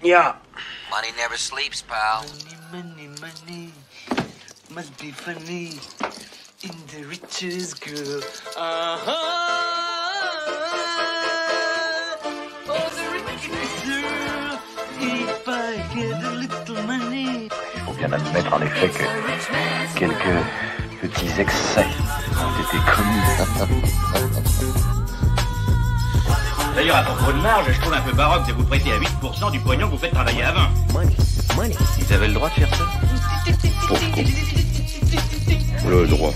Yeah. Money never sleeps, pal. Money, money, money, must be funny in the richest girl. Uh-huh. Oh, the richest girl, if I get a little money. Il faut bien admettre en effet que quelques petits excès ont été commis. D'ailleurs, à propos de marge, je trouve un peu baroque de vous prêter à 8% du pognon que vous faites travailler à 20. Ils avaient le droit de faire ça? Pourquoi? Le droit.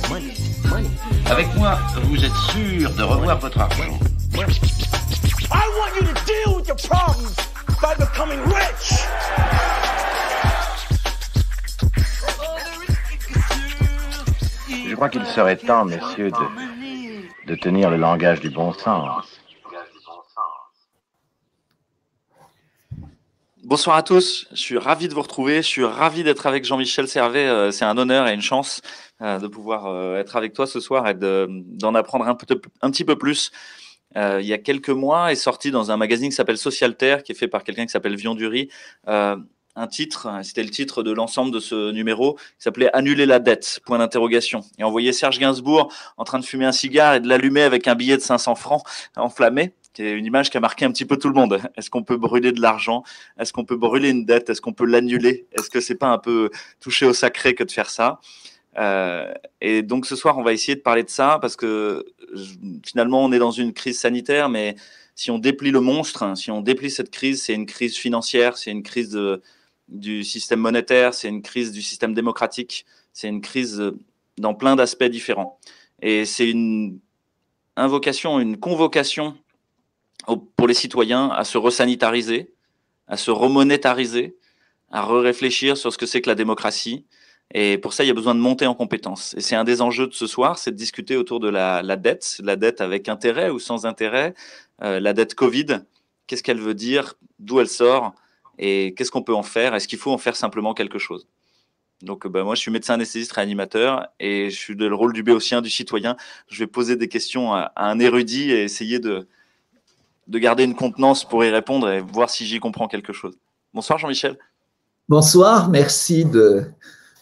Avec moi, vous êtes sûr de revoir votre argent. I want you to deal with your problems by becoming rich. Je crois qu'il serait temps, messieurs, de tenir le langage du bon sens. Bonsoir à tous, je suis ravi de vous retrouver, je suis ravi d'être avec Jean-Michel Servet, c'est un honneur et une chance de pouvoir être avec toi ce soir et d'en apprendre un petit peu plus. Il y a quelques mois est sorti dans un magazine qui s'appelle Socialterre, qui est fait par quelqu'un qui s'appelle Vion-Dury, un titre, c'était le titre de l'ensemble de ce numéro, qui s'appelait « Annuler la dette », point d'interrogation. Et on voyait Serge Gainsbourg en train de fumer un cigare et de l'allumer avec un billet de 500 francs enflammé. C'est une image qui a marqué un petit peu tout le monde. Est-ce qu'on peut brûler de l'argent? Est-ce qu'on peut brûler une dette? Est-ce qu'on peut l'annuler? Est-ce que c'est pas un peu toucher au sacré que de faire ça? Et donc ce soir, on va essayer de parler de ça parce que finalement, on est dans une crise sanitaire, mais si on déplie le monstre, si on déplie cette crise, c'est une crise financière, c'est une crise du système monétaire, c'est une crise du système démocratique, c'est une crise dans plein d'aspects différents. Et c'est une invocation, une convocation pour les citoyens à se resanitariser, à se remonétariser, à réfléchir sur ce que c'est que la démocratie. Et pour ça, il y a besoin de monter en compétences. Et c'est un des enjeux de ce soir, c'est de discuter autour de la dette avec intérêt ou sans intérêt, la dette Covid, qu'est-ce qu'elle veut dire, d'où elle sort et qu'est-ce qu'on peut en faire, est-ce qu'il faut en faire simplement quelque chose. Donc moi, je suis médecin anesthésiste réanimateur et je suis le rôle du béotien, du citoyen. Je vais poser des questions à un érudit et essayer de garder une contenance pour y répondre et voir si j'y comprends quelque chose. Bonsoir Jean-Michel. Bonsoir, merci de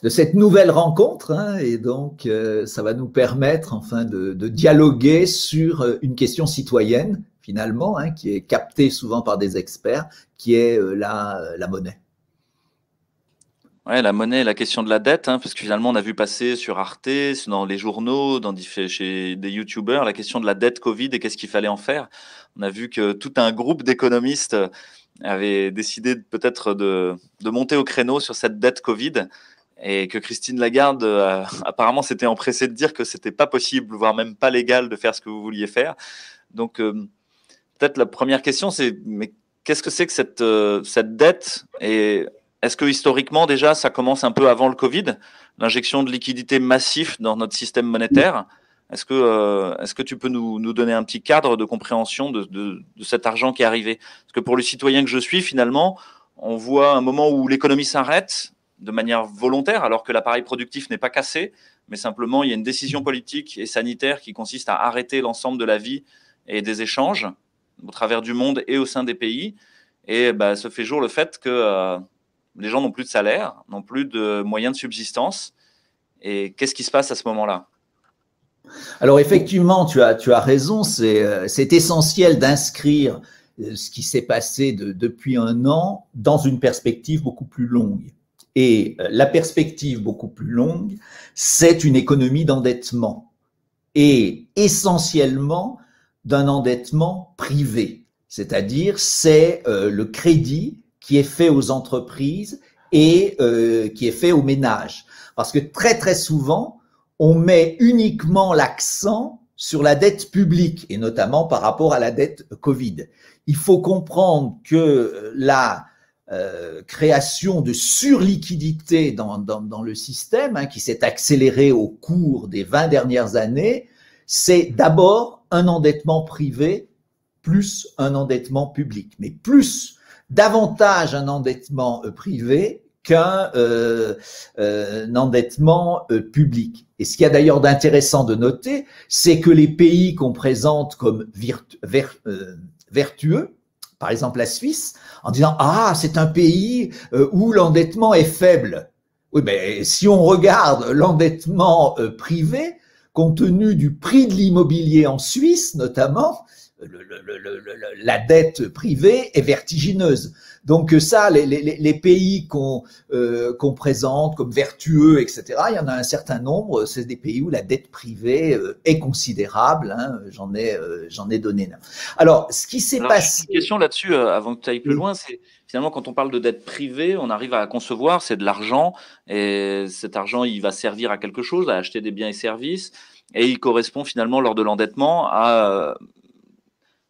cette nouvelle rencontre. Et donc, ça va nous permettre enfin de dialoguer sur une question citoyenne, finalement, qui est captée souvent par des experts, qui est la monnaie. Ouais, la monnaie, la question de la dette, parce que finalement, on a vu passer sur Arte, dans les journaux, chez des youtubeurs, la question de la dette Covid et qu'est-ce qu'il fallait en faire. On a vu que tout un groupe d'économistes avait décidé peut-être de monter au créneau sur cette dette Covid et que Christine Lagarde, apparemment, s'était empressée de dire que c'était pas possible, voire même pas légal de faire ce que vous vouliez faire. Donc, peut-être la première question, c'est mais qu'est-ce que c'est que cette dette et est-ce que historiquement déjà ça commence un peu avant le Covid, l'injection de liquidités massive dans notre système monétaire? Est-ce que tu peux nous donner un petit cadre de compréhension de cet argent qui est arrivé? Parce que pour le citoyen que je suis, finalement, on voit un moment où l'économie s'arrête de manière volontaire, alors que l'appareil productif n'est pas cassé, mais simplement il y a une décision politique et sanitaire qui consiste à arrêter l'ensemble de la vie et des échanges au travers du monde et au sein des pays. Et se fait jour le fait que les gens n'ont plus de salaire, n'ont plus de moyens de subsistance. Et qu'est-ce qui se passe à ce moment-là? Alors effectivement, tu as raison, c'est essentiel d'inscrire ce qui s'est passé depuis un an dans une perspective beaucoup plus longue. Et la perspective beaucoup plus longue, c'est une économie d'endettement et essentiellement d'un endettement privé, c'est-à-dire c'est le crédit qui est fait aux entreprises et qui est fait aux ménages. Parce que très très souvent, on met uniquement l'accent sur la dette publique et notamment par rapport à la dette Covid. Il faut comprendre que la création de surliquidité dans le système, qui s'est accélérée au cours des 20 dernières années, c'est d'abord un endettement privé plus un endettement public, mais davantage un endettement privé qu'un endettement public. Et ce qu'il y a d'ailleurs d'intéressant de noter, c'est que les pays qu'on présente comme vertueux, par exemple la Suisse, en disant « Ah, c'est un pays où l'endettement est faible ». Oui, mais si on regarde l'endettement privé, compte tenu du prix de l'immobilier en Suisse notamment, la dette privée est vertigineuse. Donc ça, les pays qu'on présente comme vertueux, etc., il y en a un certain nombre, c'est des pays où la dette privée est considérable, hein, j'en ai donné un. Alors, ce qui s'est passé… Une question là-dessus, avant que tu ailles plus loin, c'est finalement quand on parle de dette privée, on arrive à concevoir, c'est de l'argent, et cet argent, il va servir à quelque chose, à acheter des biens et services, et il correspond finalement lors de l'endettement à…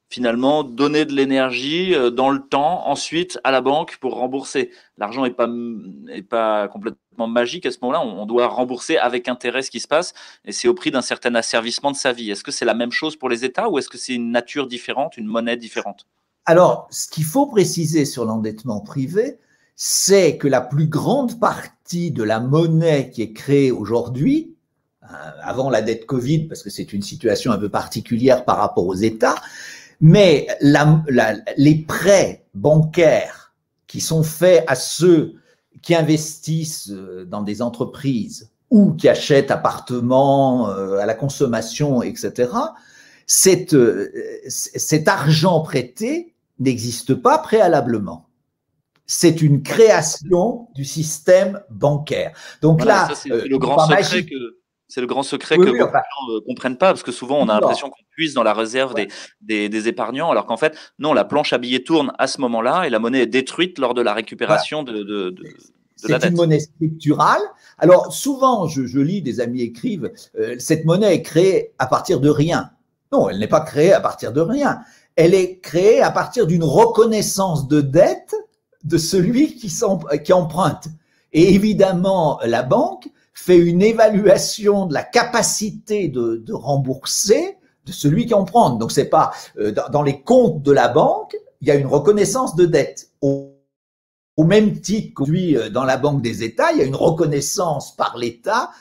finalement donner de l'énergie dans le temps, ensuite à la banque pour rembourser. L'argent n'est pas complètement magique à ce moment-là, on doit rembourser avec intérêt ce qui se passe, et c'est au prix d'un certain asservissement de sa vie. Est-ce que c'est la même chose pour les États ou est-ce que c'est une nature différente, une monnaie différente? Alors, ce qu'il faut préciser sur l'endettement privé, c'est que la plus grande partie de la monnaie qui est créée aujourd'hui, avant la dette Covid, parce que c'est une situation un peu particulière par rapport aux États, mais les prêts bancaires qui sont faits à ceux qui investissent dans des entreprises ou qui achètent appartements à la consommation, etc., cet argent prêté n'existe pas préalablement. C'est une création du système bancaire. Donc voilà, là, c'est le grand secret que… C'est le grand secret que beaucoup de gens ne comprennent pas, parce que souvent on a l'impression qu'on puise dans la réserve des épargnants, alors qu'en fait, non, la planche à billets tourne à ce moment-là et la monnaie est détruite lors de la récupération de la dette. C'est une monnaie scripturale. Alors souvent, je lis, des amis écrivent, cette monnaie est créée à partir de rien. Non, elle n'est pas créée à partir de rien. Elle est créée à partir d'une reconnaissance de dette de celui qui emprunte. Et évidemment, la banque fait une évaluation de la capacité de rembourser de celui qui emprunte. Donc, c'est pas dans les comptes de la banque, il y a une reconnaissance de dette. Au même titre qu'aujourd'hui, dans la Banque des États, il y a une reconnaissance par l'État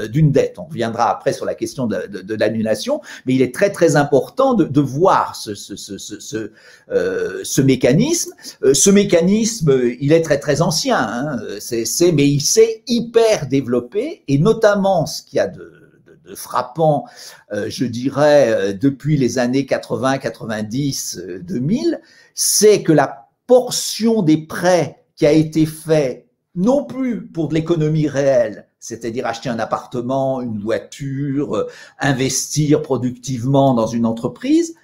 d'une dette. On reviendra après sur la question de l'annulation, mais il est très très important de voir ce mécanisme. Ce mécanisme, il est très très ancien, hein, mais il s'est hyper développé, et notamment ce qu'il y a de frappant, je dirais, depuis les années 80, 90, 2000, c'est que la portion des prêts qui a été fait non plus pour de l'économie réelle, c'est-à-dire acheter un appartement, une voiture, investir productivement dans une entreprise.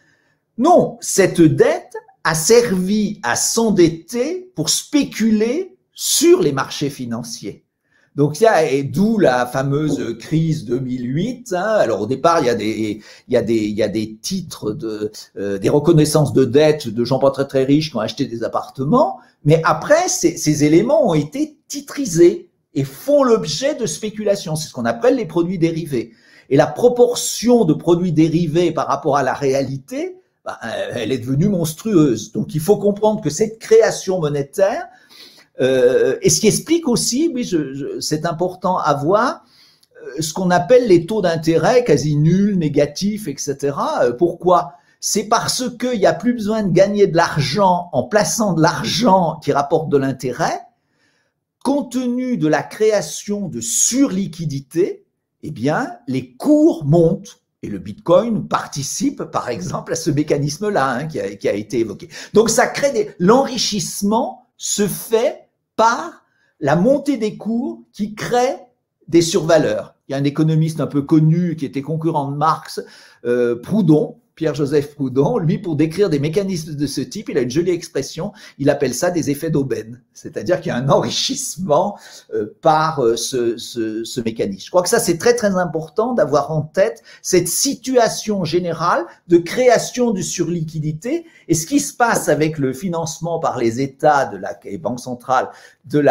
Non, cette dette a servi à s'endetter pour spéculer sur les marchés financiers. Donc, d'où la fameuse crise 2008. Hein. Alors, au départ, il y a des titres des reconnaissances de dette de gens pas très très riches qui ont acheté des appartements, mais après, ces éléments ont été titrisés et font l'objet de spéculations. C'est ce qu'on appelle les produits dérivés. Et la proportion de produits dérivés par rapport à la réalité, elle est devenue monstrueuse. Donc, il faut comprendre que cette création monétaire, et ce qui explique aussi, oui, c'est important à voir, ce qu'on appelle les taux d'intérêt quasi nuls, négatifs, etc. Pourquoi ? C'est parce qu'il n'y a plus besoin de gagner de l'argent en plaçant de l'argent qui rapporte de l'intérêt. Compte tenu de la création de surliquidité, eh bien, les cours montent. Et le Bitcoin participe, par exemple, à ce mécanisme-là, hein, qui a été évoqué. Donc, ça crée l'enrichissement se fait par la montée des cours qui crée des survaleurs. Il y a un économiste un peu connu qui était concurrent de Marx, Proudhon, Pierre-Joseph Proudhon, lui, pour décrire des mécanismes de ce type, il a une jolie expression, il appelle ça des effets d'aubaine, c'est-à-dire qu'il y a un enrichissement par ce mécanisme. Je crois que ça, c'est très très important d'avoir en tête cette situation générale de création de surliquidité, et ce qui se passe avec le financement par les États et banques centrales de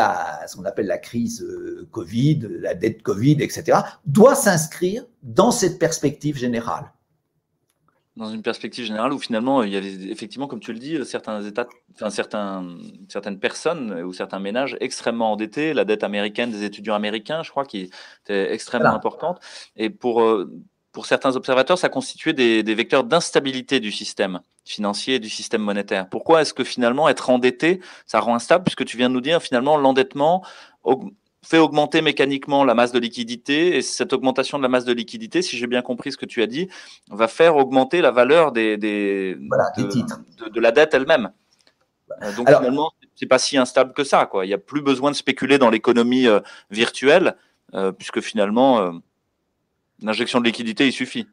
ce qu'on appelle la crise Covid, la dette Covid, etc., doit s'inscrire dans cette perspective générale. Dans une perspective générale où finalement il y avait effectivement, comme tu le dis, certains États, enfin certaines personnes ou certains ménages extrêmement endettés, la dette américaine des étudiants américains, je crois, qui était extrêmement importante. Et pour pour certains observateurs, ça constituait des vecteurs d'instabilité du système financier et du système monétaire. Pourquoi est-ce que finalement être endetté, ça rend instable, puisque tu viens de nous dire finalement l'endettement fait augmenter mécaniquement la masse de liquidité, et cette augmentation de la masse de liquidité, si j'ai bien compris ce que tu as dit, va faire augmenter la valeur des titres. De la dette elle-même. Donc alors, finalement, c'est pas si instable que ça, quoi. Il n'y a plus besoin de spéculer dans l'économie virtuelle, puisque finalement, l'injection de liquidité, il suffit.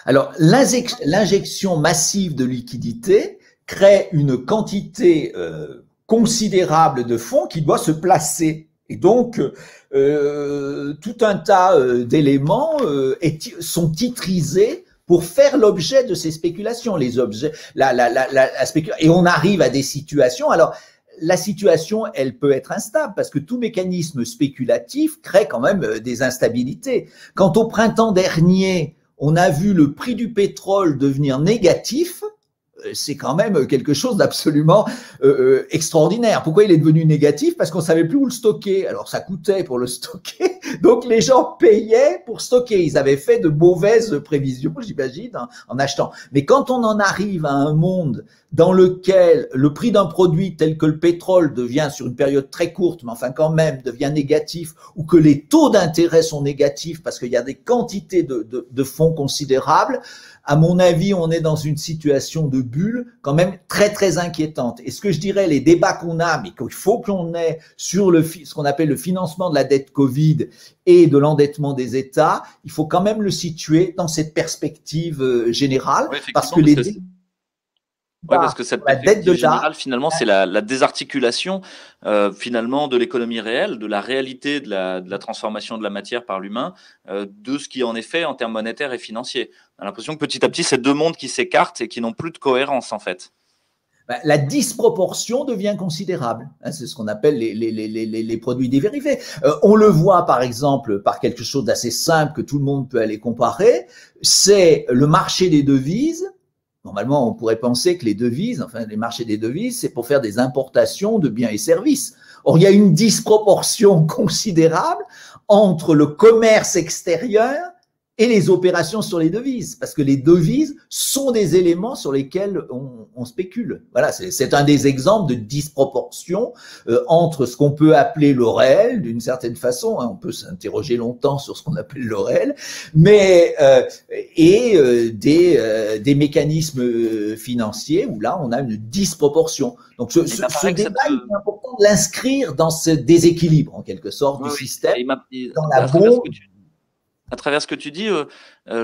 Alors, l'injection massive de liquidité crée une quantité considérable de fonds qui doit se placer. Et donc, tout un tas d'éléments sont titrisés pour faire l'objet de ces spéculations. Les objets, et on arrive à des situations. Alors, la situation, elle peut être instable parce que tout mécanisme spéculatif crée quand même des instabilités. Quand au printemps dernier, on a vu le prix du pétrole devenir négatif, c'est quand même quelque chose d'absolument extraordinaire. Pourquoi il est devenu négatif? Parce qu'on savait plus où le stocker. Alors ça coûtait pour le stocker, donc les gens payaient pour stocker. Ils avaient fait de mauvaises prévisions, j'imagine, en achetant. Mais quand on en arrive à un monde dans lequel le prix d'un produit tel que le pétrole devient sur une période très courte, mais enfin quand même devient négatif, ou que les taux d'intérêt sont négatifs parce qu'il y a des quantités de fonds considérables, à mon avis, on est dans une situation de bulle quand même très, très inquiétante. Et ce que je dirais, les débats qu'on a, mais qu'il faut qu'on ait sur ce qu'on appelle le financement de la dette Covid et de l'endettement des États, il faut quand même le situer dans cette perspective générale, oui, parce que les Oui, parce que cette perspective générale, finalement, c'est la désarticulation finalement de l'économie réelle, de la réalité de la transformation de la matière par l'humain, de ce qui en est fait en termes monétaires et financiers. On a l'impression que petit à petit, c'est deux mondes qui s'écartent et qui n'ont plus de cohérence, en fait. La disproportion devient considérable. C'est ce qu'on appelle les produits dérivés. On le voit, par exemple, par quelque chose d'assez simple que tout le monde peut aller comparer, c'est le marché des devises. Normalement, on pourrait penser que les devises, enfin les marchés des devises, c'est pour faire des importations de biens et services. Or, il y a une disproportion considérable entre le commerce extérieur et les opérations sur les devises, parce que les devises sont des éléments sur lesquels on spécule. Voilà, c'est un des exemples de disproportion entre ce qu'on peut appeler le réel, d'une certaine façon, hein, on peut s'interroger longtemps sur ce qu'on appelle le réel, mais des mécanismes financiers où là, on a une disproportion. Donc, ce débat, il est important de l'inscrire dans ce déséquilibre, en quelque sorte, du système, dans la bombe. À travers ce que tu dis,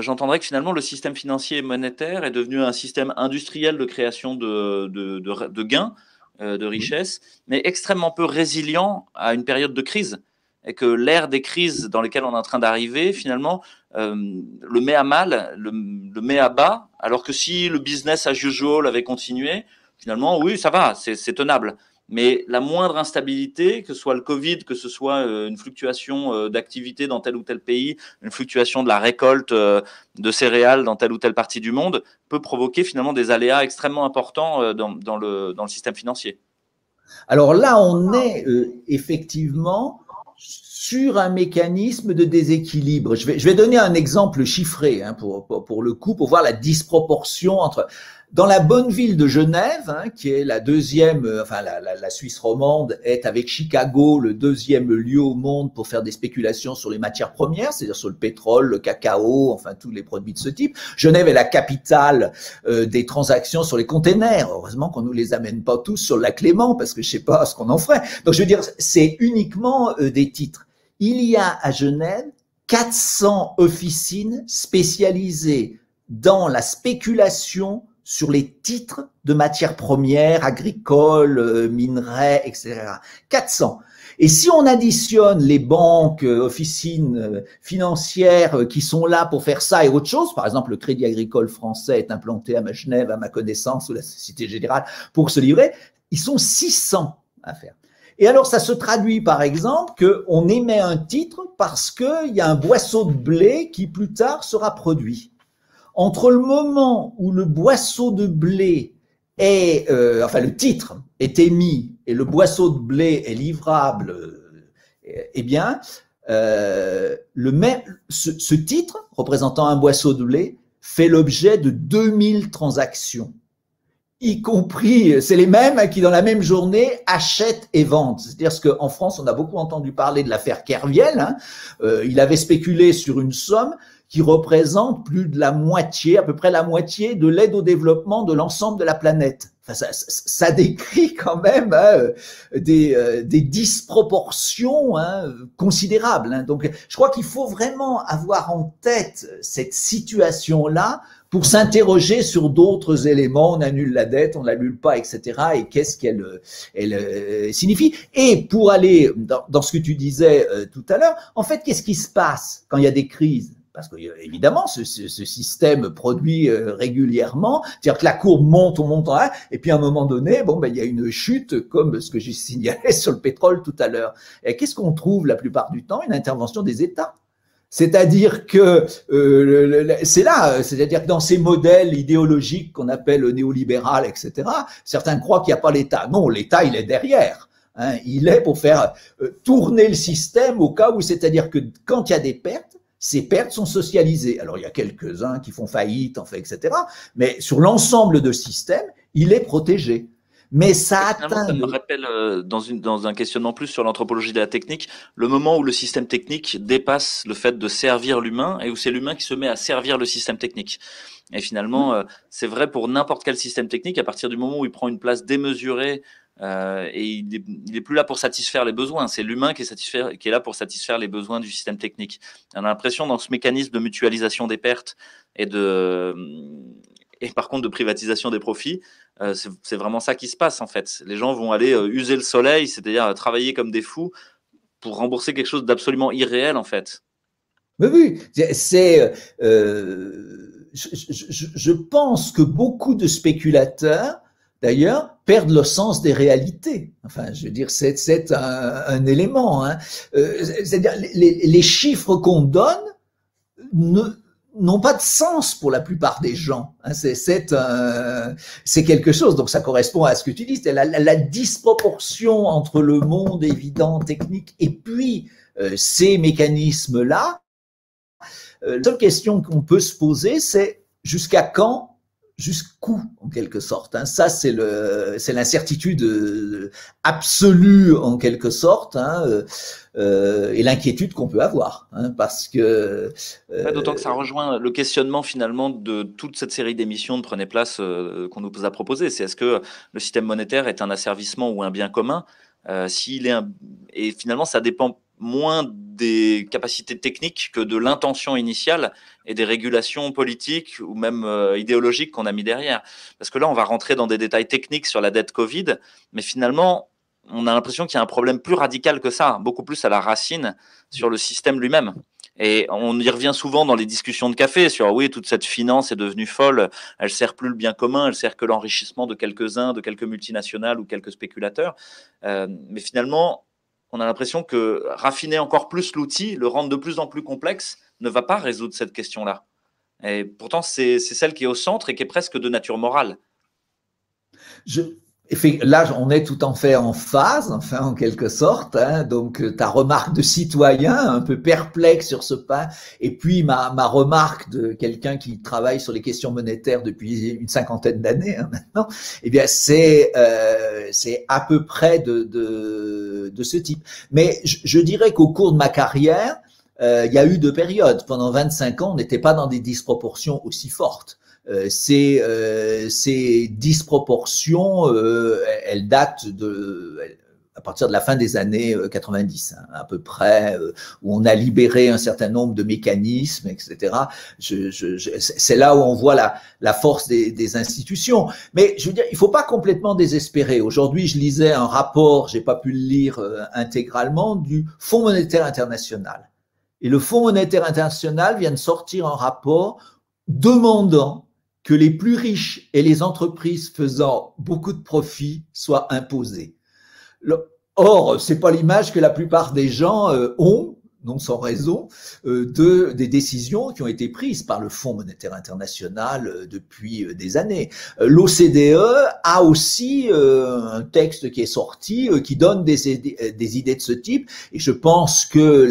j'entendrais que finalement le système financier et monétaire est devenu un système industriel de création de gains, de richesses, mais extrêmement peu résilient à une période de crise. Et que l'ère des crises dans lesquelles on est en train d'arriver, finalement, le met à mal, le met à bas, alors que si le business as usual avait continué, finalement, oui, ça va, c'est tenable. Mais la moindre instabilité, que ce soit le Covid, que ce soit une fluctuation d'activité dans tel ou tel pays, une fluctuation de la récolte de céréales dans telle ou telle partie du monde, peut provoquer finalement des aléas extrêmement importants dans le système financier. Alors là, on est effectivement sur un mécanisme de déséquilibre. Je vais donner un exemple chiffré hein, pour le coup, pour voir la disproportion entre... Dans la bonne ville de Genève, hein, qui est la deuxième, enfin la Suisse romande est avec Chicago le deuxième lieu au monde pour faire des spéculations sur les matières premières, c'est-à-dire sur le pétrole, le cacao, enfin tous les produits de ce type. Genève est la capitale des transactions sur les containers. Heureusement qu'on nous les amène pas tous sur le lac Léman, parce que je sais pas ce qu'on en ferait. Donc je veux dire, c'est uniquement des titres. Il y a à Genève 400 officines spécialisées dans la spéculation sur les titres de matières premières, agricoles, minerais, etc. 400. Et si on additionne les banques, officines financières qui sont là pour faire ça et autre chose, par exemple le Crédit Agricole français est implanté à Genève, à ma connaissance, ou la Société Générale, pour se livrer, ils sont 600 à faire. Et alors, ça se traduit par exemple qu'on émet un titre parce qu'il y a un boisseau de blé qui plus tard sera produit. Entre le moment où le boisseau de blé est, enfin le titre est émis et le boisseau de blé est livrable, eh bien, ce titre, représentant un boisseau de lait, fait l'objet de 2000 transactions, y compris, c'est les mêmes qui dans la même journée achètent et vendent. C'est-à-dire qu'en France, on a beaucoup entendu parler de l'affaire Kerviel, hein. Il avait spéculé sur une somme qui représente plus de la moitié, à peu près la moitié de l'aide au développement de l'ensemble de la planète. Enfin, ça décrit quand même des disproportions considérables. Hein. Donc, je crois qu'il faut vraiment avoir en tête cette situation-là pour s'interroger sur d'autres éléments. On annule la dette, on l'annule pas, etc. Et qu'est-ce qu'elle signifie. Et pour aller dans ce que tu disais tout à l'heure, en fait, qu'est-ce qui se passe quand il y a des crises? Parce que évidemment, ce système produit régulièrement, c'est-à-dire que la courbe monte, on monte, et puis à un moment donné, il y a une chute, comme ce que j'ai signalé sur le pétrole tout à l'heure. Et qu'est-ce qu'on trouve la plupart du temps? Une intervention des États. C'est-à-dire que c'est-à-dire que dans ces modèles idéologiques qu'on appelle néolibéral, etc., certains croient qu'il n'y a pas l'État. Non, l'État, il est derrière. Hein, il est pour faire tourner le système au cas où, c'est-à-dire que quand il y a des pertes, ces pertes sont socialisées. Alors, il y a quelques-uns qui font faillite, en fait, etc. Mais sur l'ensemble de système, il est protégé. Mais ça atteint... Ça me rappelle, dans un questionnement plus sur l'anthropologie de la technique, le moment où le système technique dépasse le fait de servir l'humain et où c'est l'humain qui se met à servir le système technique. Et finalement, c'est vrai pour n'importe quel système technique, à partir du moment où il prend une place démesurée, et il est plus là pour satisfaire les besoins, c'est l'humain qui est là pour satisfaire les besoins du système technique. On a l'impression dans ce mécanisme de mutualisation des pertes et par contre de privatisation des profits, c'est vraiment ça qui se passe en fait. Les gens vont aller user le soleil, c'est-à-dire travailler comme des fous pour rembourser quelque chose d'absolument irréel en fait. Mais oui, je pense que beaucoup de spéculateurs d'ailleurs, perdent le sens des réalités. Enfin, je veux dire, c'est un élément. Hein. C'est-à-dire, les chiffres qu'on donne n'ont pas de sens pour la plupart des gens. Hein. C'est quelque chose. Donc, ça correspond à ce que tu dis. C'est la disproportion entre le monde évident, technique, et puis ces mécanismes-là. La seule question qu'on peut se poser, c'est jusqu'à quand? Jusqu'où, en quelque sorte. Hein. Ça, c'est l'incertitude absolue, en quelque sorte, hein, et l'inquiétude qu'on peut avoir. Hein, parce que... D'autant que ça rejoint le questionnement, finalement, de toute cette série d'émissions de Prenez Place qu'on nous a proposées. C'est est-ce que le système monétaire est un asservissement ou un bien commun? Et finalement, ça dépend moins des capacités techniques que de l'intention initiale et des régulations politiques ou même idéologiques qu'on a mis derrière. Parce que là, on va rentrer dans des détails techniques sur la dette Covid, mais finalement, on a l'impression qu'il y a un problème plus radical que ça, beaucoup plus à la racine sur le système lui-même. Et on y revient souvent dans les discussions de café sur oui, toute cette finance est devenue folle, elle sert plus le bien commun, elle sert que l'enrichissement de quelques-uns, de quelques multinationales ou quelques spéculateurs. Mais finalement, on a l'impression que raffiner encore plus l'outil, le rendre de plus en plus complexe, ne va pas résoudre cette question-là. Et pourtant, c'est celle qui est au centre et qui est presque de nature morale. Là, on est tout en fait en phase, enfin, en quelque sorte. Hein, donc, ta remarque de citoyen, un peu perplexe sur ce point, et puis ma remarque de quelqu'un qui travaille sur les questions monétaires depuis une cinquantaine d'années hein, maintenant, eh bien, c'est à peu près de ce type. Mais je dirais qu'au cours de ma carrière, il y a eu deux périodes. Pendant 25 ans, on n'était pas dans des disproportions aussi fortes. Ces disproportions, elles datent à partir de la fin des années 90, hein, à peu près, où on a libéré un certain nombre de mécanismes, etc. C'est là où on voit la force des institutions. Mais je veux dire, il faut pas complètement désespérer. Aujourd'hui, je lisais un rapport, j'ai pas pu le lire intégralement, du Fonds monétaire international. Et le Fonds monétaire international vient de sortir un rapport demandant que les plus riches et les entreprises faisant beaucoup de profits soient imposés. Or, c'est pas l'image que la plupart des gens ont, non sans raison, des décisions qui ont été prises par le Fonds monétaire international depuis des années. L'OCDE a aussi un texte qui est sorti qui donne des idées de ce type, et je pense que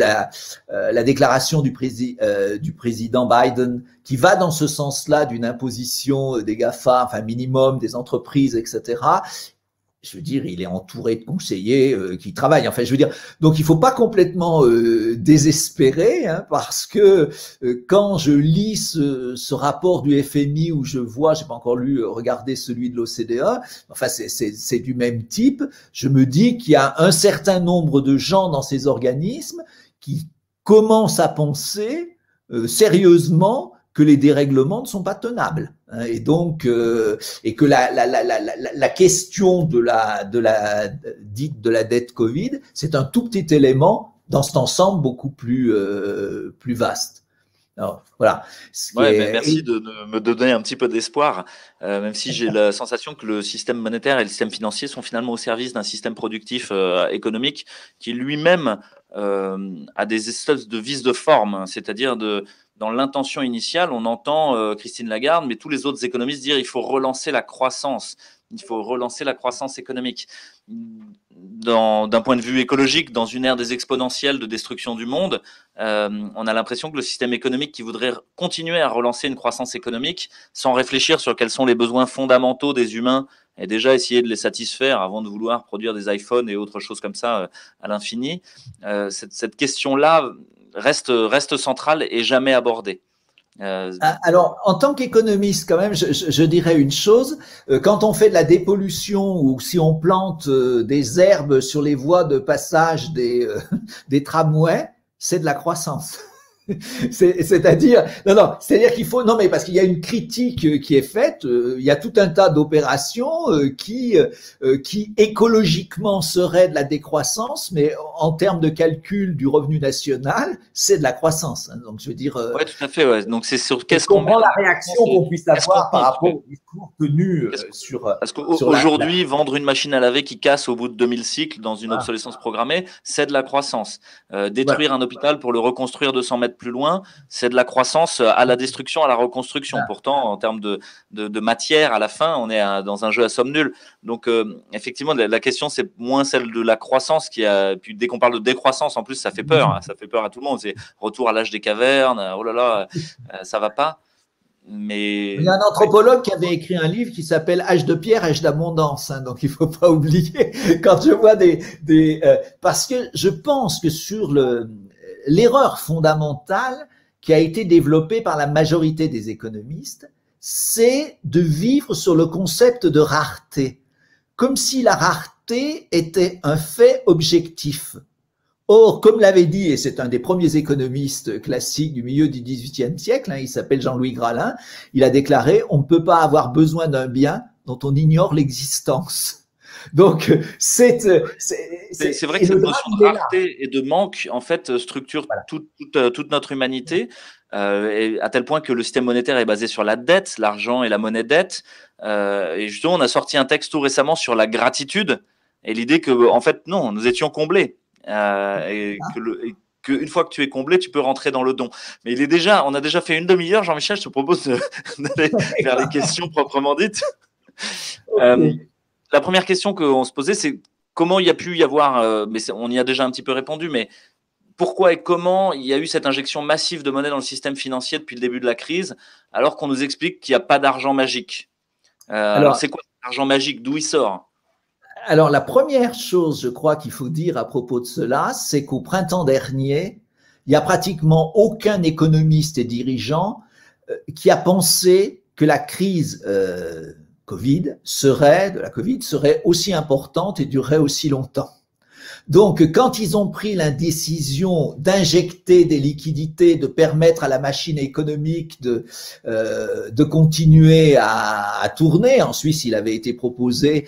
la déclaration du président Biden qui va dans ce sens-là d'une imposition des GAFA, enfin minimum des entreprises, etc., je veux dire, il est entouré de conseillers qui travaillent. Enfin, je veux dire, donc il faut pas complètement désespérer, hein, parce que quand je lis ce rapport du FMI où je vois, j'ai pas encore regardé celui de l'OCDE, enfin c'est du même type. Je me dis qu'il y a un certain nombre de gens dans ces organismes qui commencent à penser sérieusement que les dérèglements ne sont pas tenables, hein, et donc et que la question de la dette Covid, c'est un tout petit élément dans cet ensemble beaucoup plus vaste. Alors, voilà. Ouais, merci de me donner un petit peu d'espoir, même si j'ai la sensation que le système monétaire et le système financier sont finalement au service d'un système productif économique qui lui-même a des espèces de vices de forme, c'est-à-dire dans l'intention initiale, on entend Christine Lagarde, mais tous les autres économistes dire il faut relancer la croissance, il faut relancer la croissance économique. D'un point de vue écologique, dans une ère des exponentielles de destruction du monde, on a l'impression que le système économique qui voudrait continuer à relancer une croissance économique sans réfléchir sur quels sont les besoins fondamentaux des humains et déjà essayer de les satisfaire avant de vouloir produire des iPhones et autres choses comme ça à l'infini, cette question-là reste centrale et jamais abordée. Alors, en tant qu'économiste, quand même, je dirais une chose. Quand on fait de la dépollution ou si on plante des herbes sur les voies de passage des tramways, c'est de la croissance. C'est-à-dire, c'est-à-dire qu'il faut, non, mais parce qu'il y a une critique qui est faite, il y a tout un tas d'opérations qui écologiquement seraient de la décroissance, mais en termes de calcul du revenu national, c'est de la croissance. Hein. Donc, je veux dire. Ouais, tout à fait, ouais. Donc, c'est sur qu'est-ce qu'on met la réaction qu'on puisse avoir par rapport au discours tenu sur. Parce qu'aujourd'hui, vendre une machine à laver qui casse au bout de 2000 cycles dans une obsolescence programmée, c'est de la croissance. Détruire un hôpital pour le reconstruire 200 mètres plus loin, c'est de la croissance à la destruction, à la reconstruction. Pourtant, en termes de matière, à la fin, on est dans un jeu à somme nulle. Donc, effectivement, la question, c'est moins celle de la croissance puis dès qu'on parle de décroissance, en plus, ça fait peur. Hein, ça fait peur à tout le monde. C'est retour à l'âge des cavernes. Oh là là, ça va pas. Mais il y a un anthropologue qui avait écrit un livre qui s'appelle Âge de pierre, âge d'abondance. Hein, donc, il faut pas oublier quand je vois parce que je pense que sur l'erreur fondamentale qui a été développée par la majorité des économistes, c'est de vivre sur le concept de rareté, comme si la rareté était un fait objectif. Or, comme l'avait dit, et c'est un des premiers économistes classiques du milieu du XVIIIe siècle, hein, il s'appelle Jean-Louis Gralin, il a déclaré « On ne peut pas avoir besoin d'un bien dont on ignore l'existence ». Donc, c'est vrai que cette notion de rareté et de manque, en fait, structure toute notre humanité, et à tel point que le système monétaire est basé sur la dette, l'argent et la monnaie dette. Et justement, on a sorti un texte tout récemment sur la gratitude et l'idée que, en fait, non, nous étions comblés. Et qu'une fois que tu es comblé, tu peux rentrer dans le don. Mais on a déjà fait une demi-heure, Jean-Michel, je te propose d'aller vers les questions proprement dites. Okay. La première question qu'on se posait, c'est comment il y a pu y avoir, mais on y a déjà un petit peu répondu, mais pourquoi et comment il y a eu cette injection massive de monnaie dans le système financier depuis le début de la crise, alors qu'on nous explique qu'il n'y a pas d'argent magique. Alors c'est quoi l'argent magique? D'où il sort? Alors, la première chose, je crois, qu'il faut dire à propos de cela, c'est qu'au printemps dernier, il n'y a pratiquement aucun économiste et dirigeant qui a pensé que la crise de la Covid serait aussi importante et durerait aussi longtemps. Donc, quand ils ont pris la décision d'injecter des liquidités, de permettre à la machine économique de continuer à tourner, en Suisse, il avait été proposé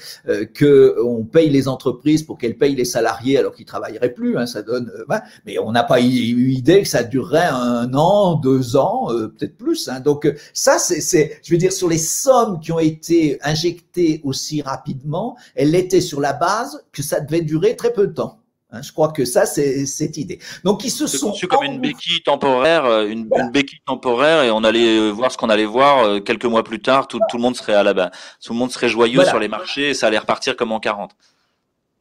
qu'on paye les entreprises pour qu'elles payent les salariés alors qu'ils travailleraient plus, hein, ça donne, mais on n'a pas eu idée que ça durerait 1 an, 2 ans, peut-être plus. Hein. Donc, ça, je veux dire, sur les sommes qui ont été injectées aussi rapidement, elles étaient sur la base que ça devait durer très peu de temps. Hein. Je crois que ça, c'est cette idée. Donc, ils se C'est sont conçu comme une béquille temporaire, une béquille temporaire, et on allait voir ce qu'on allait voir quelques mois plus tard. Tout le monde serait à la base, tout le monde serait joyeux sur les marchés, et ça allait repartir comme en 40.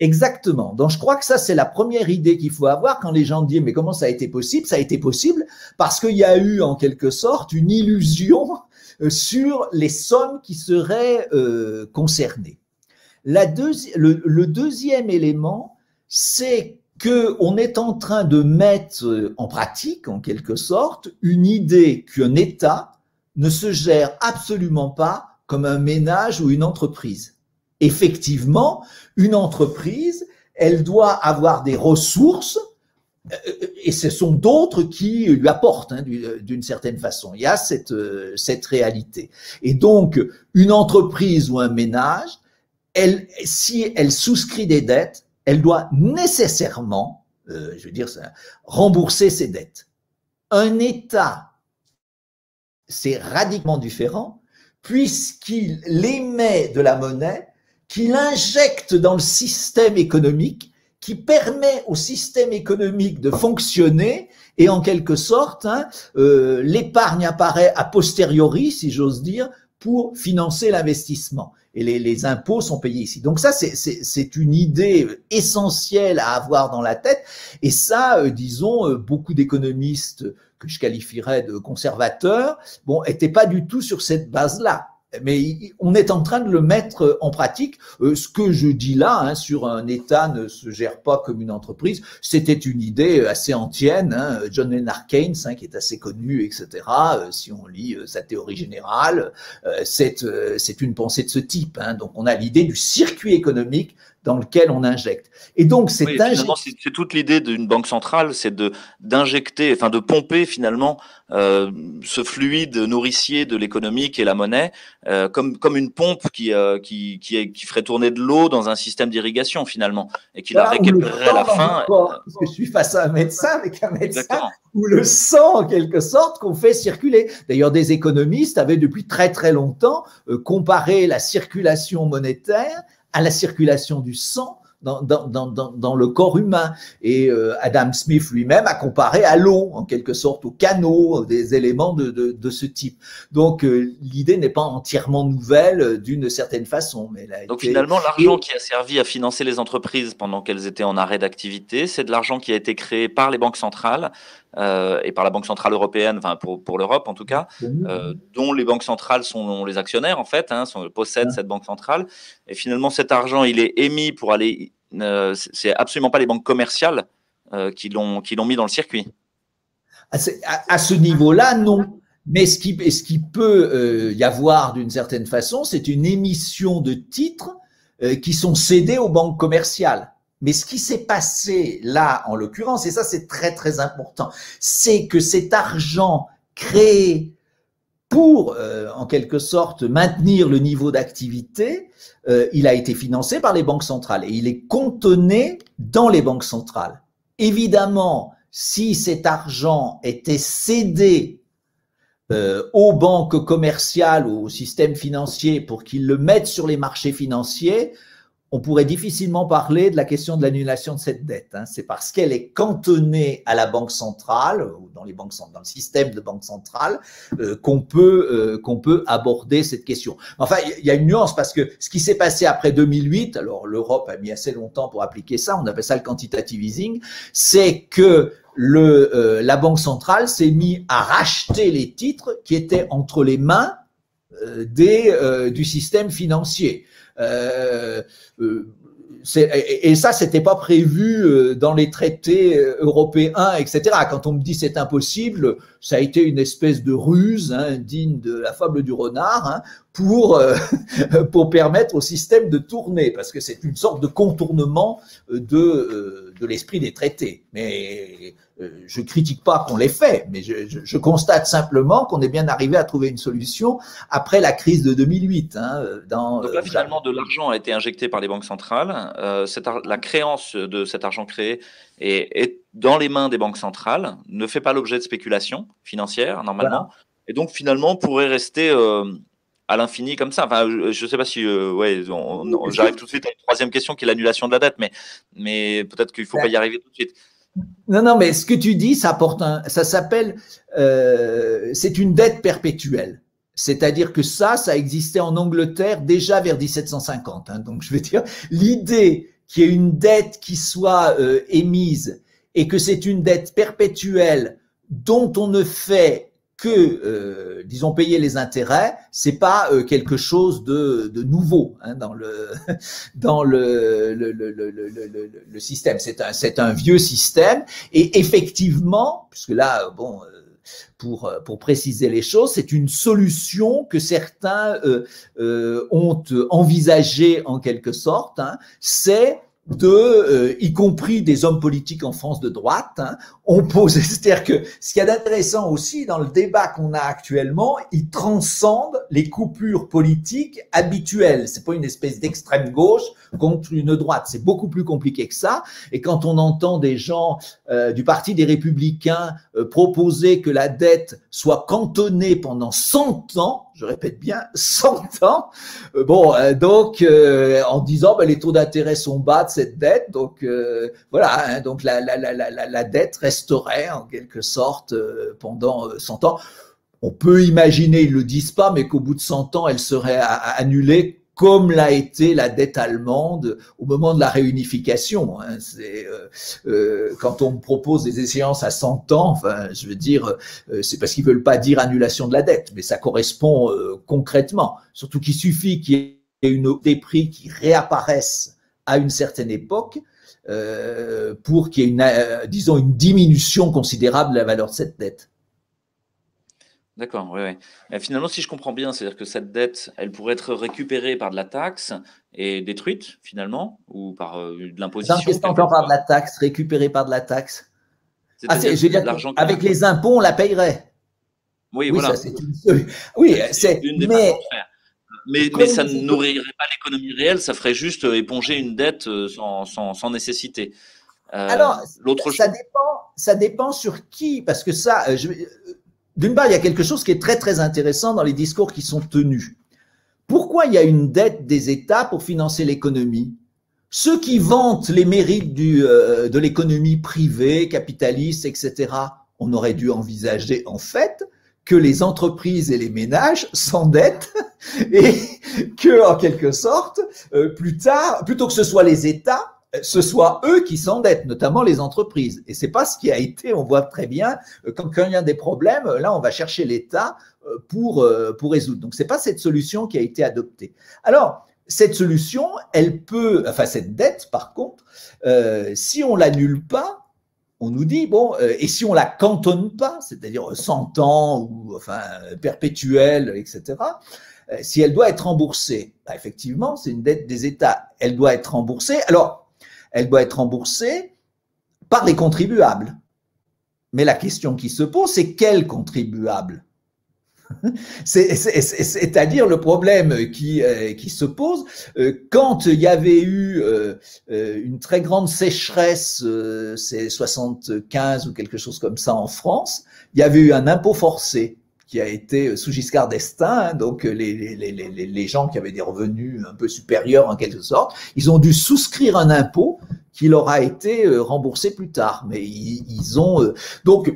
Exactement. Donc, je crois que ça, c'est la première idée qu'il faut avoir quand les gens disent, mais comment ça a été possible? Ça a été possible parce qu'il y a eu, en quelque sorte, une illusion sur les sommes qui seraient concernées. Le deuxième élément, c'est qu'on est en train de mettre en pratique, en quelque sorte, une idée qu'un État ne se gère absolument pas comme un ménage ou une entreprise. Effectivement, une entreprise, elle doit avoir des ressources et ce sont d'autres qui lui apportent d'une certaine façon. Il y a cette réalité. Et donc, une entreprise ou un ménage, si elle souscrit des dettes, elle doit nécessairement, rembourser ses dettes. Un État, c'est radicalement différent puisqu'il émet de la monnaie qu'il injecte dans le système économique, qui permet au système économique de fonctionner et en quelque sorte, l'épargne apparaît a posteriori, si j'ose dire, pour financer l'investissement. Et les impôts sont payés ici. Donc ça, c'est une idée essentielle à avoir dans la tête. Et ça, disons, beaucoup d'économistes que je qualifierais de conservateurs, étaient pas du tout sur cette base-là. Mais on est en train de le mettre en pratique. Ce que je dis là, sur un État ne se gère pas comme une entreprise, c'était une idée assez ancienne. John Maynard Keynes, qui est assez connu, etc. Si on lit sa théorie générale, c'est une pensée de ce type. Donc on a l'idée du circuit économique dans lequel on injecte. Et donc, c'est toute l'idée d'une banque centrale, c'est d'injecter, enfin de pomper finalement ce fluide nourricier de l'économie qui est la monnaie, comme une pompe qui ferait tourner de l'eau dans un système d'irrigation finalement, et qui la récupérerait à la fin. Parce que je suis face à un médecin, avec un médecin, ou le sang en quelque sorte qu'on fait circuler. D'ailleurs, des économistes avaient depuis très très longtemps comparé la circulation monétaire à la circulation du sang dans le corps humain. Et Adam Smith lui-même a comparé à l'eau, en quelque sorte, aux canaux, des éléments de ce type. Donc, l'idée n'est pas entièrement nouvelle d'une certaine façon. Mais donc, finalement, l'argent qui a servi à financer les entreprises pendant qu'elles étaient en arrêt d'activité, c'est de l'argent qui a été créé par les banques centrales, et par la Banque centrale européenne, enfin pour l'Europe en tout cas, dont les banques centrales sont les actionnaires en fait, possèdent cette banque centrale. Et finalement, cet argent, il est émis pour aller. C'est absolument pas les banques commerciales qui l'ont mis dans le circuit. À ce niveau-là, non. Mais ce qui peut y avoir d'une certaine façon, c'est une émission de titres qui sont cédés aux banques commerciales. Mais ce qui s'est passé là, en l'occurrence, et ça c'est très très important, c'est que cet argent créé pour, en quelque sorte, maintenir le niveau d'activité, il a été financé par les banques centrales et il est cantonné dans les banques centrales. Évidemment, si cet argent était cédé aux banques commerciales ou au système financier pour qu'ils le mettent sur les marchés financiers, on pourrait difficilement parler de la question de l'annulation de cette dette. C'est parce qu'elle est cantonnée à la banque centrale ou dans le système de banque centrale qu'on peut aborder cette question. Enfin, il y a une nuance parce que ce qui s'est passé après 2008, alors l'Europe a mis assez longtemps pour appliquer ça, on appelle ça le quantitative easing, c'est que la banque centrale s'est mise à racheter les titres qui étaient entre les mains du système financier. Et ça, c'était pas prévu dans les traités européens, etc. Quand on me dit c'est impossible, ça a été une espèce de ruse digne de la fable du renard pour permettre au système de tourner, parce que c'est une sorte de contournement de l'esprit des traités. Mais je critique pas qu'on l'ait fait, mais je constate simplement qu'on est bien arrivé à trouver une solution après la crise de 2008. Donc là, finalement, de l'argent a été injecté par les banques centrales. La créance de cet argent créé est dans les mains des banques centrales, ne fait pas l'objet de spéculation financière, normalement. Voilà. Et donc, finalement, pourrait rester à l'infini comme ça. Enfin, je sais pas si, ouais, j'arrive tout de suite à une troisième question qui est l'annulation de la dette, mais peut-être qu'il faut pas y arriver tout de suite. Non, non, mais ce que tu dis, ça s'appelle, c'est une dette perpétuelle. C'est-à-dire que ça existait en Angleterre déjà vers 1750. Hein. Donc, je veux dire, l'idée qu'il y ait une dette qui soit émise et que c'est une dette perpétuelle dont on ne fait que, disons, payer les intérêts, c'est pas quelque chose de nouveau hein, dans le système. C'est un vieux système et effectivement, puisque là, bon, pour préciser les choses, c'est une solution que certains ont envisagée en quelque sorte. Hein, c'est y compris des hommes politiques en France de droite, hein, on pose, c'est-à-dire que ce qu'il y a d'intéressant aussi dans le débat qu'on a actuellement, il transcende les coupures politiques habituelles. C'est pas une espèce d'extrême gauche contre une droite, c'est beaucoup plus compliqué que ça. Et quand on entend des gens du Parti des Républicains proposer que la dette soit cantonnée pendant 100 ans, je répète bien, 100 ans, donc en disant les taux d'intérêt sont bas de cette dette, donc voilà, hein, donc la dette resterait en quelque sorte pendant 100 ans. On peut imaginer, ils le disent pas, mais qu'au bout de 100 ans, elle serait annulée, comme l'a été la dette allemande au moment de la réunification. Hein. C'est quand on propose des échéances à 100 ans, enfin, je veux dire, c'est parce qu'ils veulent pas dire annulation de la dette, mais ça correspond concrètement. Surtout qu'il suffit qu'il y ait des prix qui réapparaissent à une certaine époque pour qu'il y ait disons, une diminution considérable de la valeur de cette dette. D'accord, oui, oui. Finalement, si je comprends bien, c'est-à-dire que cette dette, elle pourrait être récupérée par de la taxe et détruite, finalement, ou par de l'imposition. Qu'est-ce qu'on entend par de la taxe, récupérée par de la taxe? Je veux dire, avec les impôts, on la payerait. Oui, voilà. Ça, oui, c'est une des façons de faire. Mais ça ne nourrirait pas l'économie réelle, ça ferait juste éponger une dette sans nécessité. Alors, ça dépend sur qui, parce que ça, d'une part, il y a quelque chose qui est très très intéressant dans les discours qui sont tenus. Pourquoi il y a une dette des États pour financer l'économie? Ceux qui vantent les mérites de l'économie privée, capitaliste, etc., on aurait dû envisager en fait que les entreprises et les ménages s'endettent et que, en quelque sorte, plus tard, plutôt que ce soit les États, ce soit eux qui s'endettent, notamment les entreprises. Et c'est pas ce qui a été, on voit très bien, quand il y a des problèmes, là, on va chercher l'État pour résoudre. Donc, c'est pas cette solution qui a été adoptée. Alors, cette solution, cette dette, par contre, si on l'annule pas, on nous dit, et si on la cantonne pas, c'est-à-dire 100 ans ou enfin perpétuelle, etc., si elle doit être remboursée, effectivement, c'est une dette des États. Elle doit être remboursée. Alors, elle doit être remboursée par les contribuables. Mais la question qui se pose, c'est quels contribuables? C'est-à-dire le problème qui se pose quand il y avait eu une très grande sécheresse, c'est 75 ou quelque chose comme ça en France, il y avait eu un impôt forcé qui a été sous Giscard d'Estaing, hein, donc les gens qui avaient des revenus un peu supérieurs en quelque sorte, ils ont dû souscrire un impôt qui leur a été remboursé plus tard. Mais ils ont donc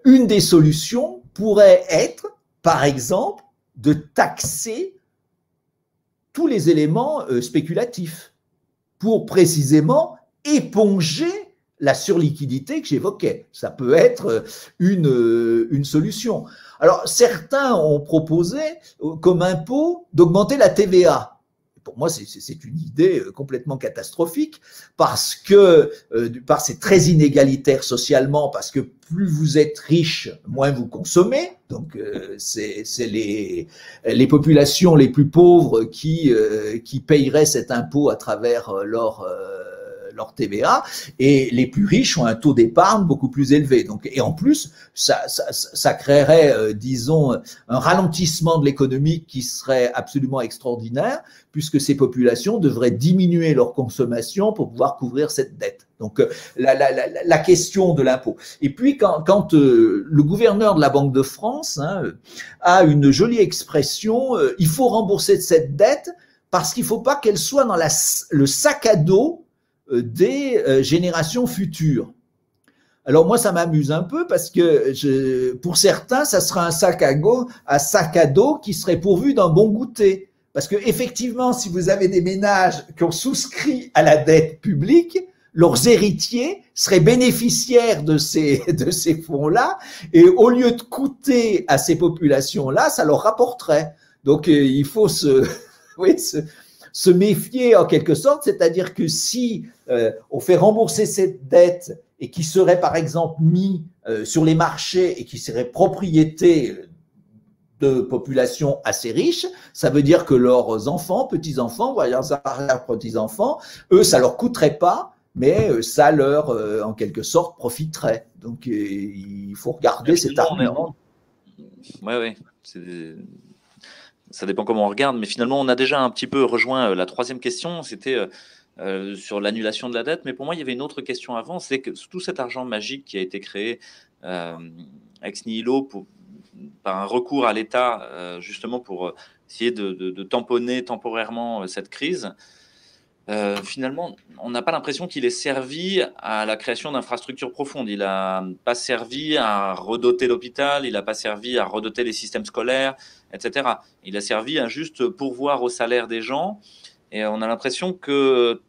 une des solutions pourrait être, par exemple, de taxer tous les éléments spéculatifs pour précisément éponger la surliquidité que j'évoquais. Ça peut être une solution. Alors, certains ont proposé comme impôt d'augmenter la TVA. Pour moi, c'est une idée complètement catastrophique parce que c'est très inégalitaire socialement, parce que plus vous êtes riche, moins vous consommez. Donc, c'est les populations les plus pauvres qui paieraient cet impôt à travers leur leur TVA, et les plus riches ont un taux d'épargne beaucoup plus élevé. Donc, et en plus, ça créerait, disons, un ralentissement de l'économie qui serait absolument extraordinaire, puisque ces populations devraient diminuer leur consommation pour pouvoir couvrir cette dette. Donc, la question de l'impôt. Et puis, quand le gouverneur de la Banque de France a une jolie expression, il faut rembourser cette dette parce qu'il ne faut pas qu'elle soit dans le sac à dos des générations futures. Alors moi, ça m'amuse un peu parce que pour certains, ça sera un sac à dos qui serait pourvu d'un bon goûter. Parce que effectivement, si vous avez des ménages qui ont souscrit à la dette publique, leurs héritiers seraient bénéficiaires de ces fonds-là, et au lieu de coûter à ces populations-là, ça leur rapporterait. Donc il faut se méfier en quelque sorte, c'est-à-dire que si on fait rembourser cette dette et qui serait par exemple mis sur les marchés et qui serait propriété de populations assez riches, ça veut dire que leurs enfants, petits-enfants, voire petits-enfants, eux, ça leur coûterait pas, mais ça leur, en quelque sorte, profiterait. Donc, il faut regarder cet argument. Oui. Ça dépend comment on regarde, mais finalement, on a déjà un petit peu rejoint la troisième question, c'était sur l'annulation de la dette. Mais pour moi, il y avait une autre question avant, c'est que tout cet argent magique qui a été créé ex nihilo par un recours à l'État, justement pour essayer de tamponner temporairement cette crise, finalement, on n'a pas l'impression qu'il ait servi à la création d'infrastructures profondes. Il n'a pas servi à redoter l'hôpital, il n'a pas servi à redoter les systèmes scolaires, etc. Il a servi à juste pourvoir au salaire des gens. Et on a l'impression que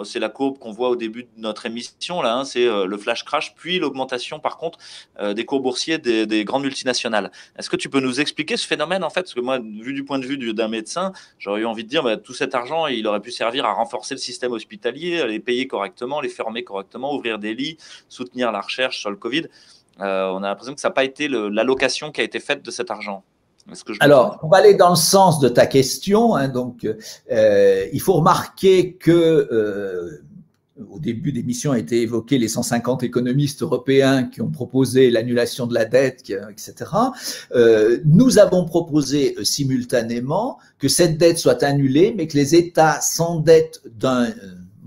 c'est la courbe qu'on voit au début de notre émission, là, c'est le flash crash, puis l'augmentation, par contre, des cours boursiers des grandes multinationales. Est-ce que tu peux nous expliquer ce phénomène, en fait? Parce que moi, vu du point de vue d'un médecin, j'aurais eu envie de dire, tout cet argent, il aurait pu servir à renforcer le système hospitalier, à les payer correctement, les fermer correctement, ouvrir des lits, soutenir la recherche sur le Covid. On a l'impression que ça n'a pas été l'allocation qui a été faite de cet argent. Alors, on va aller dans le sens de ta question. Donc, il faut remarquer que au début d'émission a été évoqué les 150 économistes européens qui ont proposé l'annulation de la dette, etc. Nous avons proposé simultanément que cette dette soit annulée, mais que les États s'endettent d'un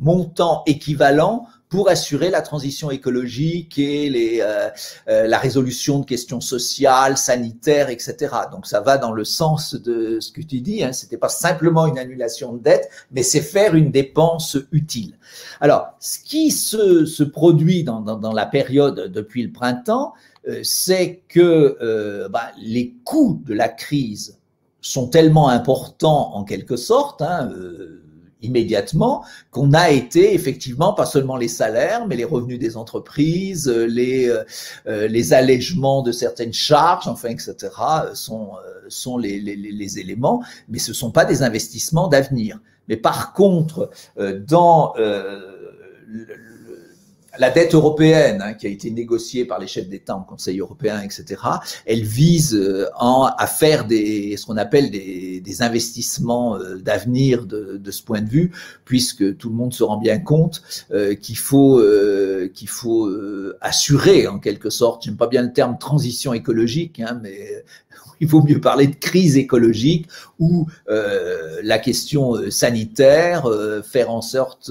montant équivalent pour assurer la transition écologique et la résolution de questions sociales, sanitaires, etc. Donc ça va dans le sens de ce que tu dis, c'était pas simplement une annulation de dette, mais c'est faire une dépense utile. Alors, ce qui se produit dans la période depuis le printemps, c'est que les coûts de la crise sont tellement importants en quelque sorte, immédiatement, qu'on a été effectivement pas seulement les salaires, mais les revenus des entreprises, les allègements de certaines charges, enfin, etc., sont les éléments, mais ce sont pas des investissements d'avenir. Mais par contre, dans la dette européenne, qui a été négociée par les chefs d'État en Conseil européen, etc., elle vise à faire ce qu'on appelle des investissements d'avenir de ce point de vue, puisque tout le monde se rend bien compte qu'il faut assurer en quelque sorte, j'aime pas bien le terme transition écologique, mais il vaut mieux parler de crise écologique ou la question sanitaire, faire en sorte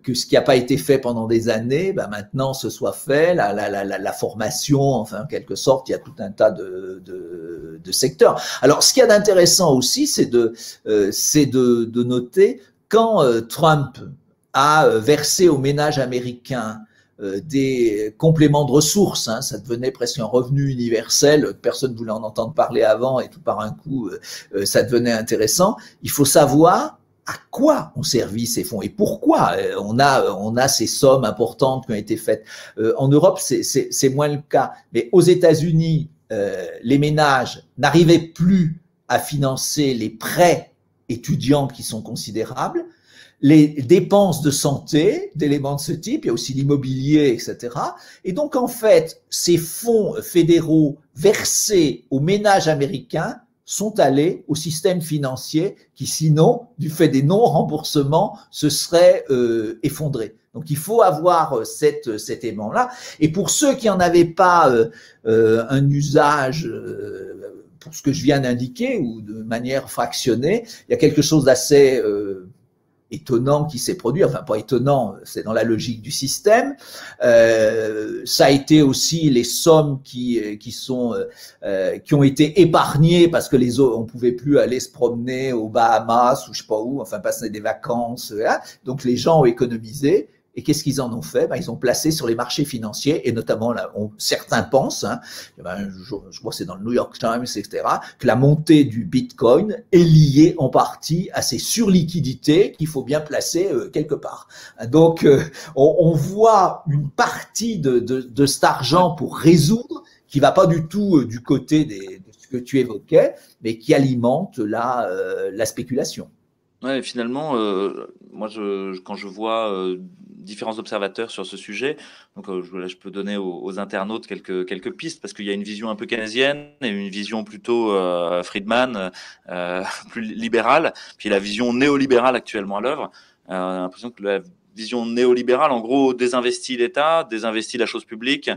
que ce qui n'a pas été fait pendant des années, maintenant ce soit fait, la formation, enfin en quelque sorte, il y a tout un tas de secteurs. Alors ce qu'il y a d'intéressant aussi, c'est de noter quand Trump a versé aux ménages américains des compléments de ressources, ça devenait presque un revenu universel, personne ne voulait en entendre parler avant et tout par un coup, ça devenait intéressant. Il faut savoir à quoi ont servi ces fonds et pourquoi on a ces sommes importantes qui ont été faites. En Europe, c'est moins le cas, mais aux États-Unis, les ménages n'arrivaient plus à financer les prêts étudiants qui sont considérables. Les dépenses de santé, d'éléments de ce type, il y a aussi l'immobilier, etc. Et donc, en fait, ces fonds fédéraux versés aux ménages américains sont allés au système financier qui, sinon, du fait des non-remboursements, se serait effondré. Donc, il faut avoir cet aimant-là. Et pour ceux qui n'en avaient pas un usage pour ce que je viens d'indiquer ou de manière fractionnée, il y a quelque chose d'assez étonnant qui s'est produit, enfin pas étonnant, c'est dans la logique du système. Ça a été aussi les sommes qui ont été épargnées parce que on pouvait plus aller se promener aux Bahamas ou je sais pas où, enfin passer des vacances. Hein. Donc les gens ont économisé. Et qu'est-ce qu'ils en ont fait? Ils ont placé sur les marchés financiers, et notamment, là, certains pensent, hein, je crois que c'est dans le New York Times, etc., que la montée du Bitcoin est liée en partie à ces surliquidités qu'il faut bien placer quelque part. Donc, on voit une partie de cet argent pour résoudre, qui va pas du tout du côté de ce que tu évoquais, mais qui alimente la spéculation. Ouais, finalement, moi, quand je vois différents observateurs sur ce sujet, donc je peux donner aux internautes quelques pistes, parce qu'il y a une vision un peu keynésienne et une vision plutôt Friedman, plus libérale, puis la vision néolibérale actuellement à l'œuvre. On a l'impression que la vision néolibérale, en gros, désinvestit l'État, désinvestit la chose publique,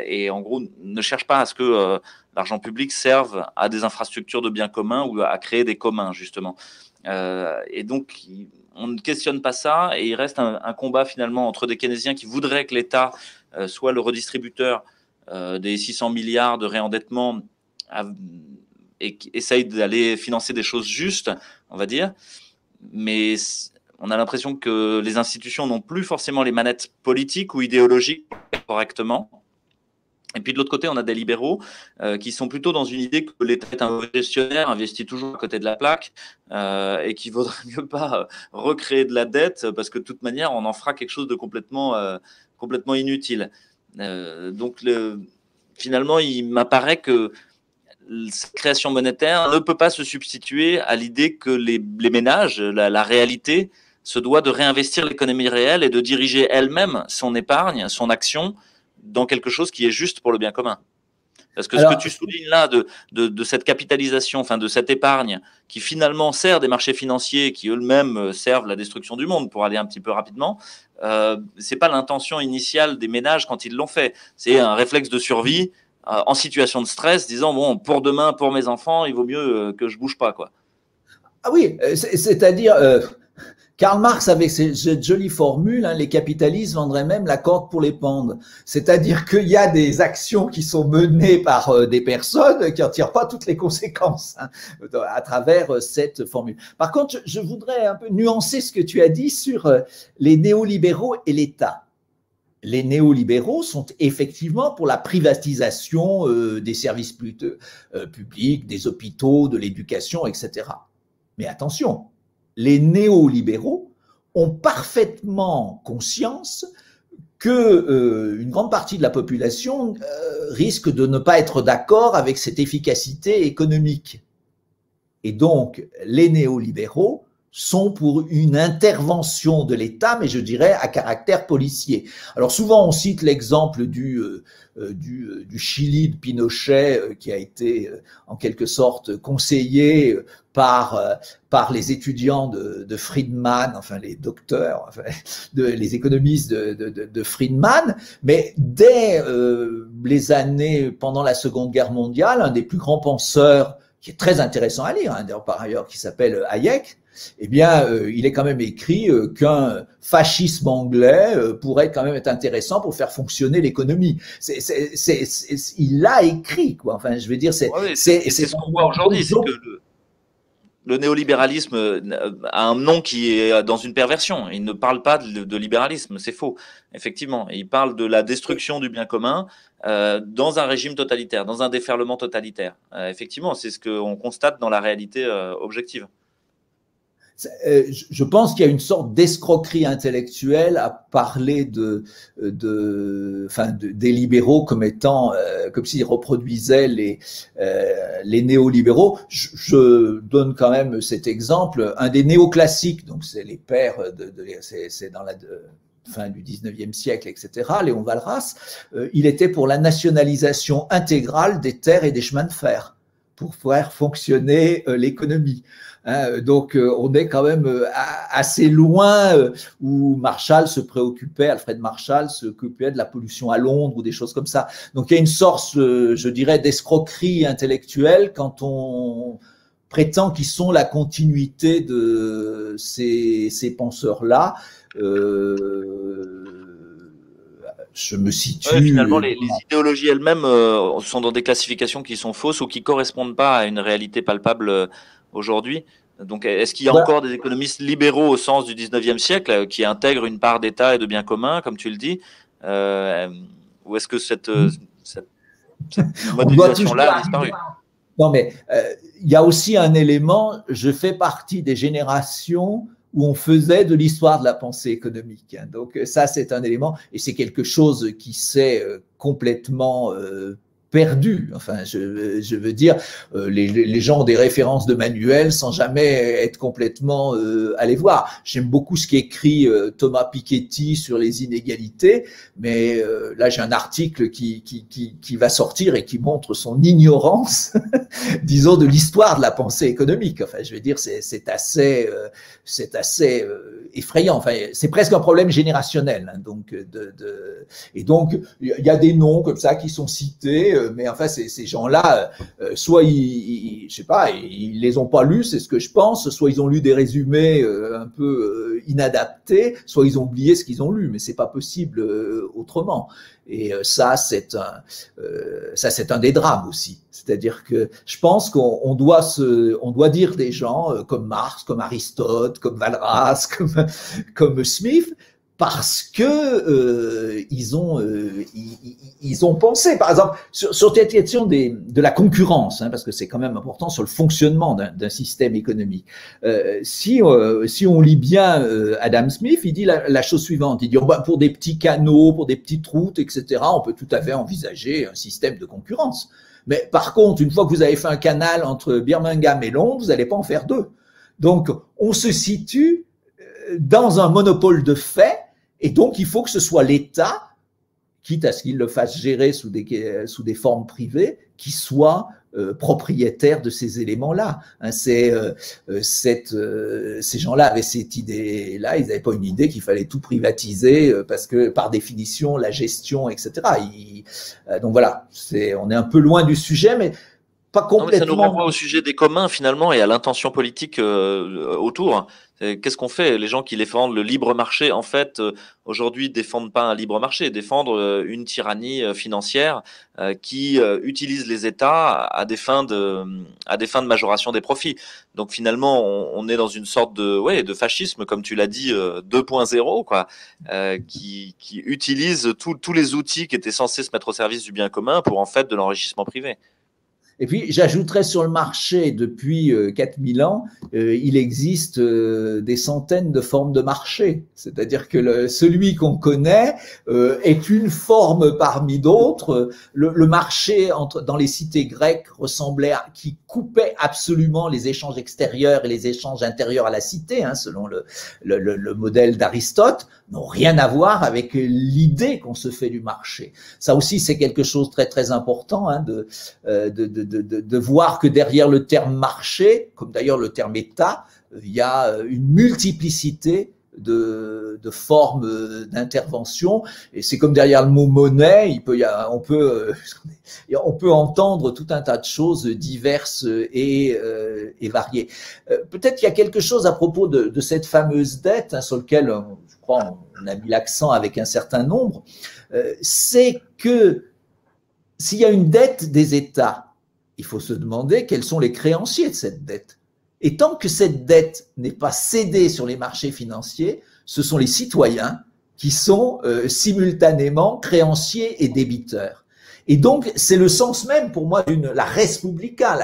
et en gros, ne cherche pas à ce que l'argent public serve à des infrastructures de biens communs ou à créer des communs, justement. Et donc, on ne questionne pas ça, et il reste un combat finalement entre des keynésiens qui voudraient que l'État soit le redistributeur des 600 milliards de réendettement et qui essayent d'aller financer des choses justes, on va dire, mais on a l'impression que les institutions n'ont plus forcément les manettes politiques ou idéologiques correctement. Et puis de l'autre côté, on a des libéraux qui sont plutôt dans une idée que l'État est un mauvais gestionnaire, investit toujours à côté de la plaque, et qu'il vaudrait mieux pas recréer de la dette, parce que de toute manière, on en fera quelque chose de complètement inutile. Donc finalement, il m'apparaît que cette création monétaire ne peut pas se substituer à l'idée que les ménages, la réalité, se doit de réinvestir l'économie réelle et de diriger elle-même son épargne, son action, dans quelque chose qui est juste pour le bien commun. Parce que ce que tu soulignes là de cette capitalisation, enfin de cette épargne qui finalement sert des marchés financiers qui eux-mêmes servent la destruction du monde, pour aller un petit peu rapidement, c'est pas l'intention initiale des ménages quand ils l'ont fait. C'est un réflexe de survie en situation de stress, disant bon, pour demain, pour mes enfants, il vaut mieux que je bouge pas, quoi. Ah oui, c'est-à-dire Karl Marx avait cette jolie formule, hein, les capitalistes vendraient même la corde pour les pendre. C'est-à-dire qu'il y a des actions qui sont menées par des personnes qui n'en tirent pas toutes les conséquences, hein, à travers cette formule. Par contre, je voudrais un peu nuancer ce que tu as dit sur les néolibéraux et l'État. Les néolibéraux sont effectivement pour la privatisation des services publics, des hôpitaux, de l'éducation, etc. Mais attention, les néolibéraux ont parfaitement conscience que une grande partie de la population risque de ne pas être d'accord avec cette efficacité économique. Et donc, les néolibéraux sont pour une intervention de l'État, mais je dirais à caractère policier. Alors souvent on cite l'exemple du Chili de Pinochet, qui a été en quelque sorte conseillé par les étudiants de Friedman, enfin les docteurs, enfin, les économistes de Friedman, mais dès les années pendant la Seconde Guerre mondiale, un des plus grands penseurs, qui est très intéressant à lire, hein, d'ailleurs par ailleurs, qui s'appelle Hayek, eh bien, il est quand même écrit qu'un fascisme anglais pourrait quand même être intéressant pour faire fonctionner l'économie. Il l'a écrit, quoi. Enfin, je veux dire, c'est ce qu'on voit aujourd'hui, c'est que le néolibéralisme a un nom qui est dans une perversion. Il ne parle pas de libéralisme, c'est faux. Effectivement, il parle de la destruction du bien commun dans un régime totalitaire, dans un déferlement totalitaire. Effectivement, c'est ce qu'on constate dans la réalité objective. Je pense qu'il y a une sorte d'escroquerie intellectuelle à parler des libéraux comme étant, comme s'ils reproduisaient les néolibéraux. Je donne quand même cet exemple, un des néoclassiques, donc c'est les pères, c'est dans la fin du 19e siècle, etc., Léon Walras, il était pour la nationalisation intégrale des terres et des chemins de fer. pour faire fonctionner l'économie. Hein, donc, on est quand même assez loin où Alfred Marshall se préoccupait de la pollution à Londres ou des choses comme ça. Donc, il y a une sorte, je dirais, d'escroquerie intellectuelle quand on prétend qu'ils sont la continuité de ces penseurs-là. Je me situe. Ouais, finalement, les idéologies elles-mêmes sont dans des classifications qui sont fausses ou qui correspondent pas à une réalité palpable aujourd'hui. Donc, est-ce qu'il y a encore des économistes libéraux au sens du 19e siècle qui intègrent une part d'État et de bien commun, comme tu le dis, ou est-ce que cette modélisation-là a disparu? Non, mais il y a aussi un élément, je fais partie des générations où on faisait de l'histoire de la pensée économique. Hein. Donc ça, c'est un élément, et c'est quelque chose qui s'est complètement perdu. Enfin, je veux dire, les gens ont des références de manuels sans jamais être complètement allés voir. J'aime beaucoup ce qu'écrit Thomas Piketty sur les inégalités, mais là, j'ai un article qui va sortir et qui montre son ignorance, disons, de l'histoire de la pensée économique. Enfin, je veux dire, c'est assez effrayant. Enfin, c'est presque un problème générationnel. Hein, donc, et donc, il y a des noms comme ça qui sont cités. Mais enfin, ces gens-là, soit je sais pas, ils les ont pas lus, c'est ce que je pense, soit ils ont lu des résumés un peu inadaptés, soit ils ont oublié ce qu'ils ont lu, mais c'est pas possible autrement. Et ça, c'est un des drames aussi. C'est-à-dire que je pense qu'on doit dire des gens comme Marx, comme Aristote, comme Walras, comme Smith, parce que ils ont pensé, par exemple, sur cette question de la concurrence, hein, parce que c'est quand même important sur le fonctionnement d'un système économique. Si on lit bien Adam Smith, il dit la chose suivante, il dit pour des petits canaux, pour des petites routes, etc., on peut tout à fait envisager un système de concurrence. Mais par contre, une fois que vous avez fait un canal entre Birmingham et Londres, vous n'allez pas en faire deux. Donc, on se situe dans un monopole de fait. Et donc, il faut que ce soit l'État, quitte à ce qu'il le fasse gérer sous des formes privées, qui soit propriétaire de ces éléments-là. Hein, ces gens-là avaient cette idée-là, ils n'avaient pas une idée qu'il fallait tout privatiser parce que, par définition, la gestion, etc. Donc voilà, on est un peu loin du sujet, mais pas complètement. Non, mais ça nous renvoie au sujet des communs, finalement, et à l'intention politique autour. Qu'est-ce qu'on fait? Les gens qui défendent le libre marché, en fait, aujourd'hui, défendent pas un libre marché, défendent une tyrannie financière qui utilise les États à des fins de majoration des profits. Donc finalement, on est dans une sorte de fascisme, comme tu l'as dit, 2.0, quoi, qui utilise tous les outils qui étaient censés se mettre au service du bien commun pour en fait de l'enrichissement privé. Et puis, j'ajouterais sur le marché, depuis 4000 ans, il existe des centaines de formes de marché. C'est-à-dire que celui qu'on connaît est une forme parmi d'autres. Le marché dans les cités grecques qui coupait absolument les échanges extérieurs et les échanges intérieurs à la cité, hein, selon le modèle d'Aristote, n'ont rien à voir avec l'idée qu'on se fait du marché. Ça aussi, c'est quelque chose de très très important, hein, de voir que derrière le terme marché, comme d'ailleurs le terme État, il y a une multiplicité de formes d'intervention, et c'est comme derrière le mot monnaie, on peut entendre tout un tas de choses diverses et variées. Peut-être qu'il y a quelque chose à propos de cette fameuse dette, hein, sur lequel je crois on a mis l'accent avec un certain nombre, c'est que s'il y a une dette des États, il faut se demander quels sont les créanciers de cette dette. Et tant que cette dette n'est pas cédée sur les marchés financiers, ce sont les citoyens qui sont simultanément créanciers et débiteurs. Et donc, c'est le sens même pour moi la res publica,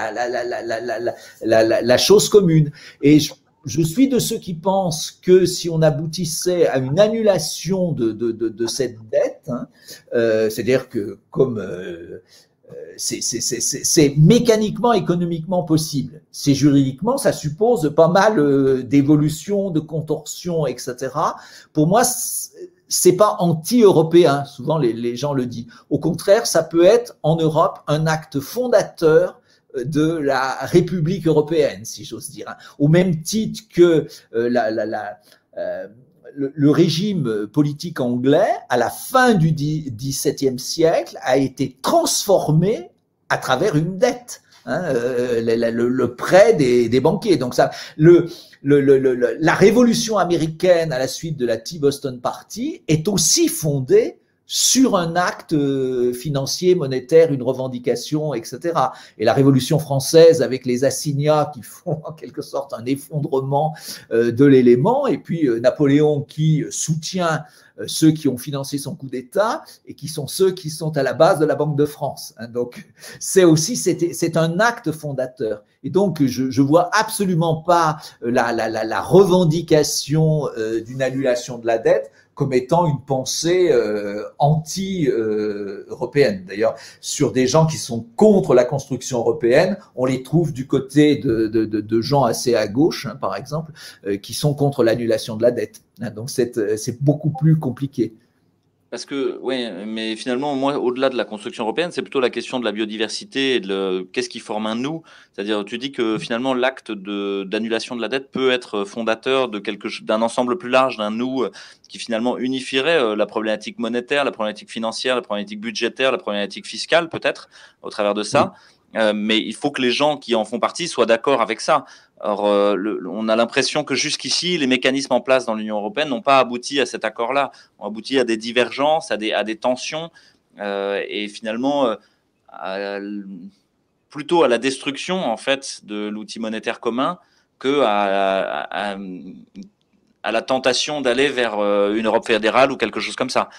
la chose commune. Et je suis de ceux qui pensent que si on aboutissait à une annulation de cette dette, hein, c'est-à-dire que comme c'est mécaniquement, économiquement possible. C'est juridiquement, ça suppose pas mal d'évolution, de contorsion, etc. Pour moi, c'est pas anti-européen. Souvent, les gens le disent. Au contraire, ça peut être en Europe un acte fondateur de la République européenne, si j'ose dire, hein. Au même titre que le régime politique anglais, à la fin du XVIIe siècle, a été transformé à travers une dette, hein, le prêt des banquiers. Donc ça, la révolution américaine à la suite de la Tea Boston Party est aussi fondée sur un acte financier, monétaire, une revendication, etc. Et la Révolution française avec les assignats qui font en quelque sorte un effondrement de l'élément, et puis Napoléon qui soutient ceux qui ont financé son coup d'État et qui sont ceux qui sont à la base de la Banque de France. Donc c'est un acte fondateur. Et donc je vois absolument pas la revendication d'une annulation de la dette comme étant une pensée anti-européenne. D'ailleurs, sur des gens qui sont contre la construction européenne, on les trouve du côté de gens assez à gauche, hein, par exemple, qui sont contre l'annulation de la dette. Donc c'est beaucoup plus compliqué. Parce que, oui, mais finalement, moi, au-delà de la construction européenne, c'est plutôt la question de la biodiversité et de qu'est-ce qui forme un nous. C'est-à-dire, tu dis que finalement, l'acte d'annulation de la dette peut être fondateur d'un ensemble plus large, d'un nous qui finalement unifierait la problématique monétaire, la problématique financière, la problématique budgétaire, la problématique fiscale, peut-être, au travers de ça. Mais il faut que les gens qui en font partie soient d'accord avec ça. Or, on a l'impression que jusqu'ici, les mécanismes en place dans l'Union européenne n'ont pas abouti à cet accord-là, ont abouti à des divergences, à des tensions, et finalement, plutôt à la destruction en fait de l'outil monétaire commun que à la tentation d'aller vers une Europe fédérale ou quelque chose comme ça.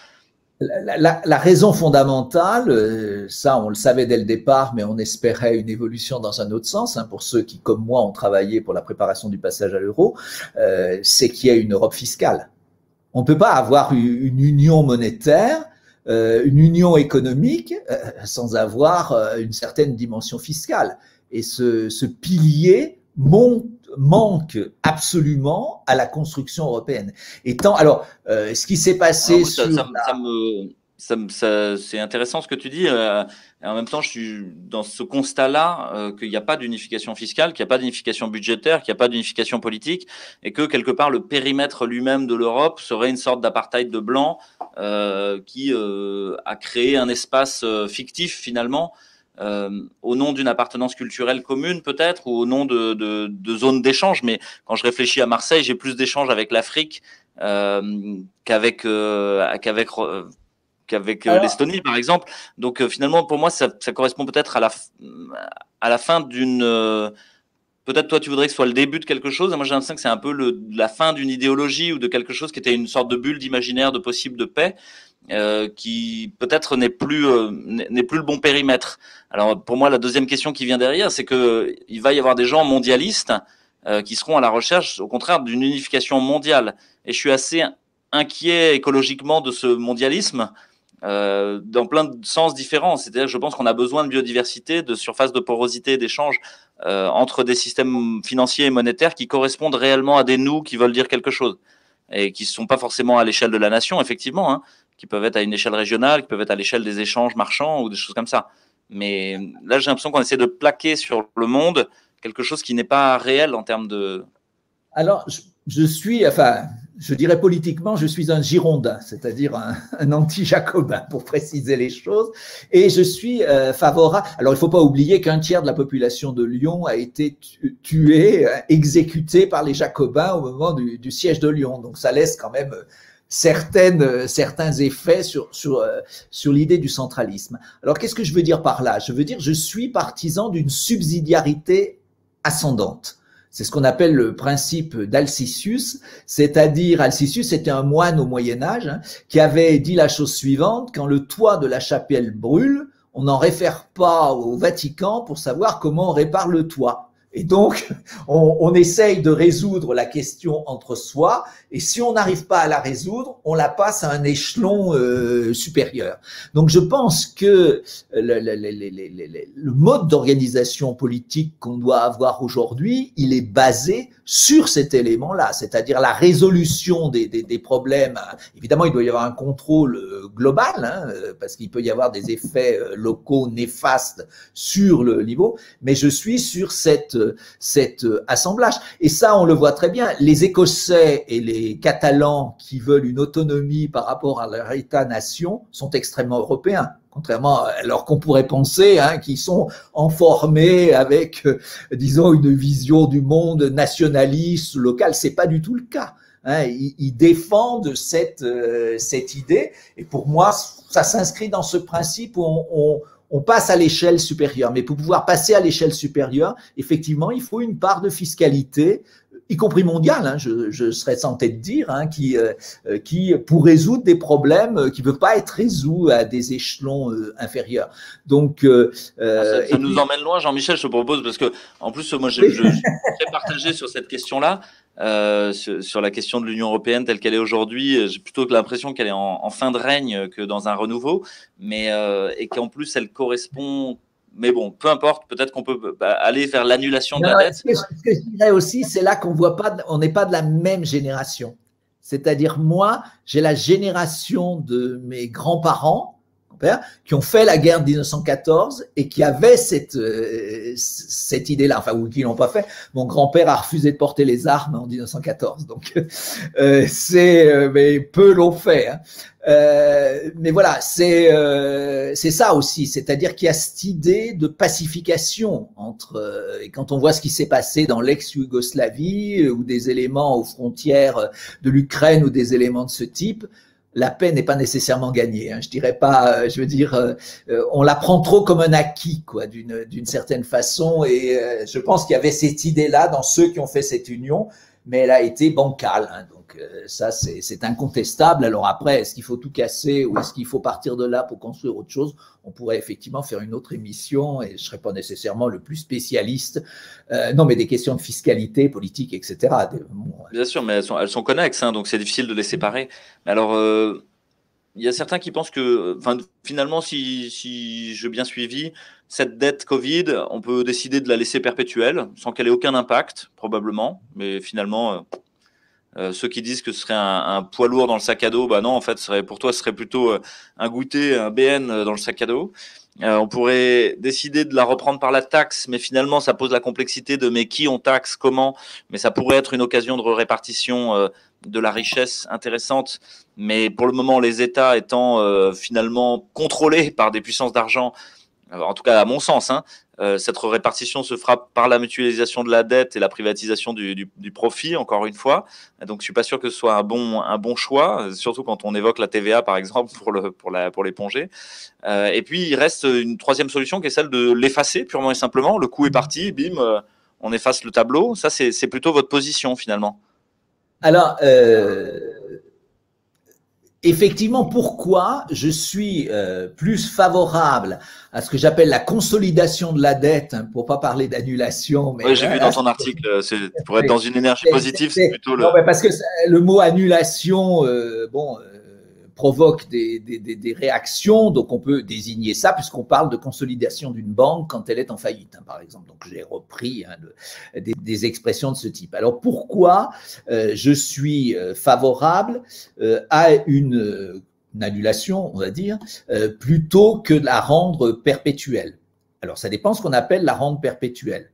La raison fondamentale, ça on le savait dès le départ, mais on espérait une évolution dans un autre sens, hein, pour ceux qui, comme moi, ont travaillé pour la préparation du passage à l'euro, c'est qu'il y a une Europe fiscale. On ne peut pas avoir une union monétaire, une union économique, sans avoir une certaine dimension fiscale. Et ce pilier manque absolument à la construction européenne. Alors, ce qui s'est passé c'est intéressant ce que tu dis. Et en même temps, je suis dans ce constat-là qu'il n'y a pas d'unification fiscale, qu'il n'y a pas d'unification budgétaire, qu'il n'y a pas d'unification politique, et que quelque part le périmètre lui-même de l'Europe serait une sorte d'apartheid de blanc qui a créé un espace fictif finalement. Au nom d'une appartenance culturelle commune peut-être, ou au nom de zones d'échange. Mais quand je réfléchis à Marseille, j'ai plus d'échanges avec l'Afrique qu'avec l'Estonie par exemple. Donc finalement pour moi ça correspond peut-être à la fin d'une... Peut-être toi tu voudrais que ce soit le début de quelque chose, et moi j'ai l'impression que c'est un peu la fin d'une idéologie ou de quelque chose qui était une sorte de bulle d'imaginaire de possible de paix. Qui peut-être n'est plus le bon périmètre. Alors pour moi la deuxième question qui vient derrière, c'est que il va y avoir des gens mondialistes qui seront à la recherche au contraire d'une unification mondiale, et je suis assez inquiet écologiquement de ce mondialisme dans plein de sens différents. C'est-à-dire que je pense qu'on a besoin de biodiversité, de surface de porosité, d'échange entre des systèmes financiers et monétaires qui correspondent réellement à des nous qui veulent dire quelque chose et qui ne sont pas forcément à l'échelle de la nation, effectivement, hein, qui peuvent être à une échelle régionale, qui peuvent être à l'échelle des échanges marchands ou des choses comme ça. Mais là, j'ai l'impression qu'on essaie de plaquer sur le monde quelque chose qui n'est pas réel en termes de... Alors, je dirais politiquement, je suis un Girondin, c'est-à-dire un anti-jacobin, pour préciser les choses, et je suis favorable. Alors, il ne faut pas oublier qu'un tiers de la population de Lyon a été tué, exécuté par les jacobins au moment du siège de Lyon. Donc, ça laisse quand même certains effets sur l'idée du centralisme. Alors, qu'est-ce que je veux dire par là? Je veux dire, je suis partisan d'une subsidiarité ascendante. C'est ce qu'on appelle le principe d'Alcisius, c'est-à-dire Alcisius était un moine au Moyen-Âge, hein, qui avait dit la chose suivante: quand le toit de la chapelle brûle, on n'en réfère pas au Vatican pour savoir comment on répare le toit. Et donc, on essaye de résoudre la question entre soi, et si on n'arrive pas à la résoudre, on la passe à un échelon supérieur. Donc, je pense que le mode d'organisation politique qu'on doit avoir aujourd'hui, il est basé sur cet élément-là, c'est-à-dire la résolution des problèmes. Évidemment, il doit y avoir un contrôle global, hein, parce qu'il peut y avoir des effets locaux néfastes sur le niveau, mais je suis sur cet assemblage. Et ça, on le voit très bien. Les Écossais et les Catalans qui veulent une autonomie par rapport à leur État-nation sont extrêmement européens. Contrairement à alors qu'on pourrait penser, hein, qu'ils sont enformés avec, disons, une vision du monde nationaliste, local. C'est pas du tout le cas. Hein. Ils défendent cette idée. Et pour moi, ça s'inscrit dans ce principe où on passe à l'échelle supérieure. Mais pour pouvoir passer à l'échelle supérieure, effectivement, il faut une part de fiscalité, y compris mondiale, hein, je serais tenté de dire, hein, qui pour résoudre des problèmes qui ne peuvent pas être résolus à des échelons inférieurs. Donc, ça nous emmène loin, Jean-Michel, je te propose, parce que en plus, moi, je suis très partagé sur cette question-là, sur la question de l'Union européenne telle qu'elle est aujourd'hui. J'ai plutôt l'impression qu'elle est en fin de règne que dans un renouveau, mais et qu'en plus, elle correspond. Mais bon, peu importe, peut-être qu'on peut aller vers l'annulation de la dette. Ce que je dirais aussi, c'est là qu'on voit pas, on n'est pas de la même génération. C'est-à-dire, moi, j'ai la génération de mes grands-parents qui ont fait la guerre de 1914 et qui avaient cette idée-là, enfin, ou qui l'ont pas fait. Mon grand-père a refusé de porter les armes en 1914, donc mais peu l'ont fait. Hein. Mais voilà, c'est ça aussi, c'est-à-dire qu'il y a cette idée de pacification entre et quand on voit ce qui s'est passé dans l'ex-Yougoslavie ou des éléments aux frontières de l'Ukraine ou des éléments de ce type, la paix n'est pas nécessairement gagnée. Hein. Je dirais pas, je veux dire, on la prend trop comme un acquis, quoi, d'une certaine façon. Et je pense qu'il y avait cette idée-là dans ceux qui ont fait cette union, mais elle a été bancale. Hein. Donc ça, c'est incontestable. Alors après, est-ce qu'il faut tout casser ou est-ce qu'il faut partir de là pour construire autre chose? On pourrait effectivement faire une autre émission et je serais pas nécessairement le plus spécialiste. Non, mais des questions de fiscalité, politique, etc. Bien sûr, mais elles sont connexes, hein, donc c'est difficile de les séparer. Mais alors, il y a certains qui pensent que, enfin, finalement, si j'ai bien suivi, cette dette Covid, on peut décider de la laisser perpétuelle, sans qu'elle ait aucun impact, probablement. Mais finalement, ceux qui disent que ce serait un poids lourd dans le sac à dos, bah non, en fait, pour toi, ce serait plutôt un goûter, un BN dans le sac à dos. On pourrait décider de la reprendre par la taxe, mais finalement, ça pose la complexité de mais qui on taxe, comment. Mais ça pourrait être une occasion de répartition de la richesse intéressante. Mais pour le moment, les États étant finalement contrôlés par des puissances d'argent, en tout cas à mon sens, hein, cette répartition se fera par la mutualisation de la dette et la privatisation du profit, encore une fois. Donc, je suis pas sûr que ce soit un bon choix, surtout quand on évoque la TVA, par exemple, pour l'éponger. Et puis, il reste une troisième solution qui est celle de l'effacer purement et simplement. Le coup est parti, bim, on efface le tableau. Ça, c'est plutôt votre position, finalement. Alors, effectivement, pourquoi je suis plus favorable à ce que j'appelle la consolidation de la dette, hein, pour pas parler d'annulation. Oui, j'ai vu dans ton article, pour être dans une énergie positive, c'est plutôt le… Non, mais parce que le mot annulation, provoque des réactions, donc on peut désigner ça puisqu'on parle de consolidation d'une banque quand elle est en faillite, hein, par exemple. Donc j'ai repris des expressions de ce type. Alors pourquoi je suis favorable à une annulation, on va dire, plutôt que de la rendre perpétuelle? Alors ça dépend ce qu'on appelle la rendre perpétuelle.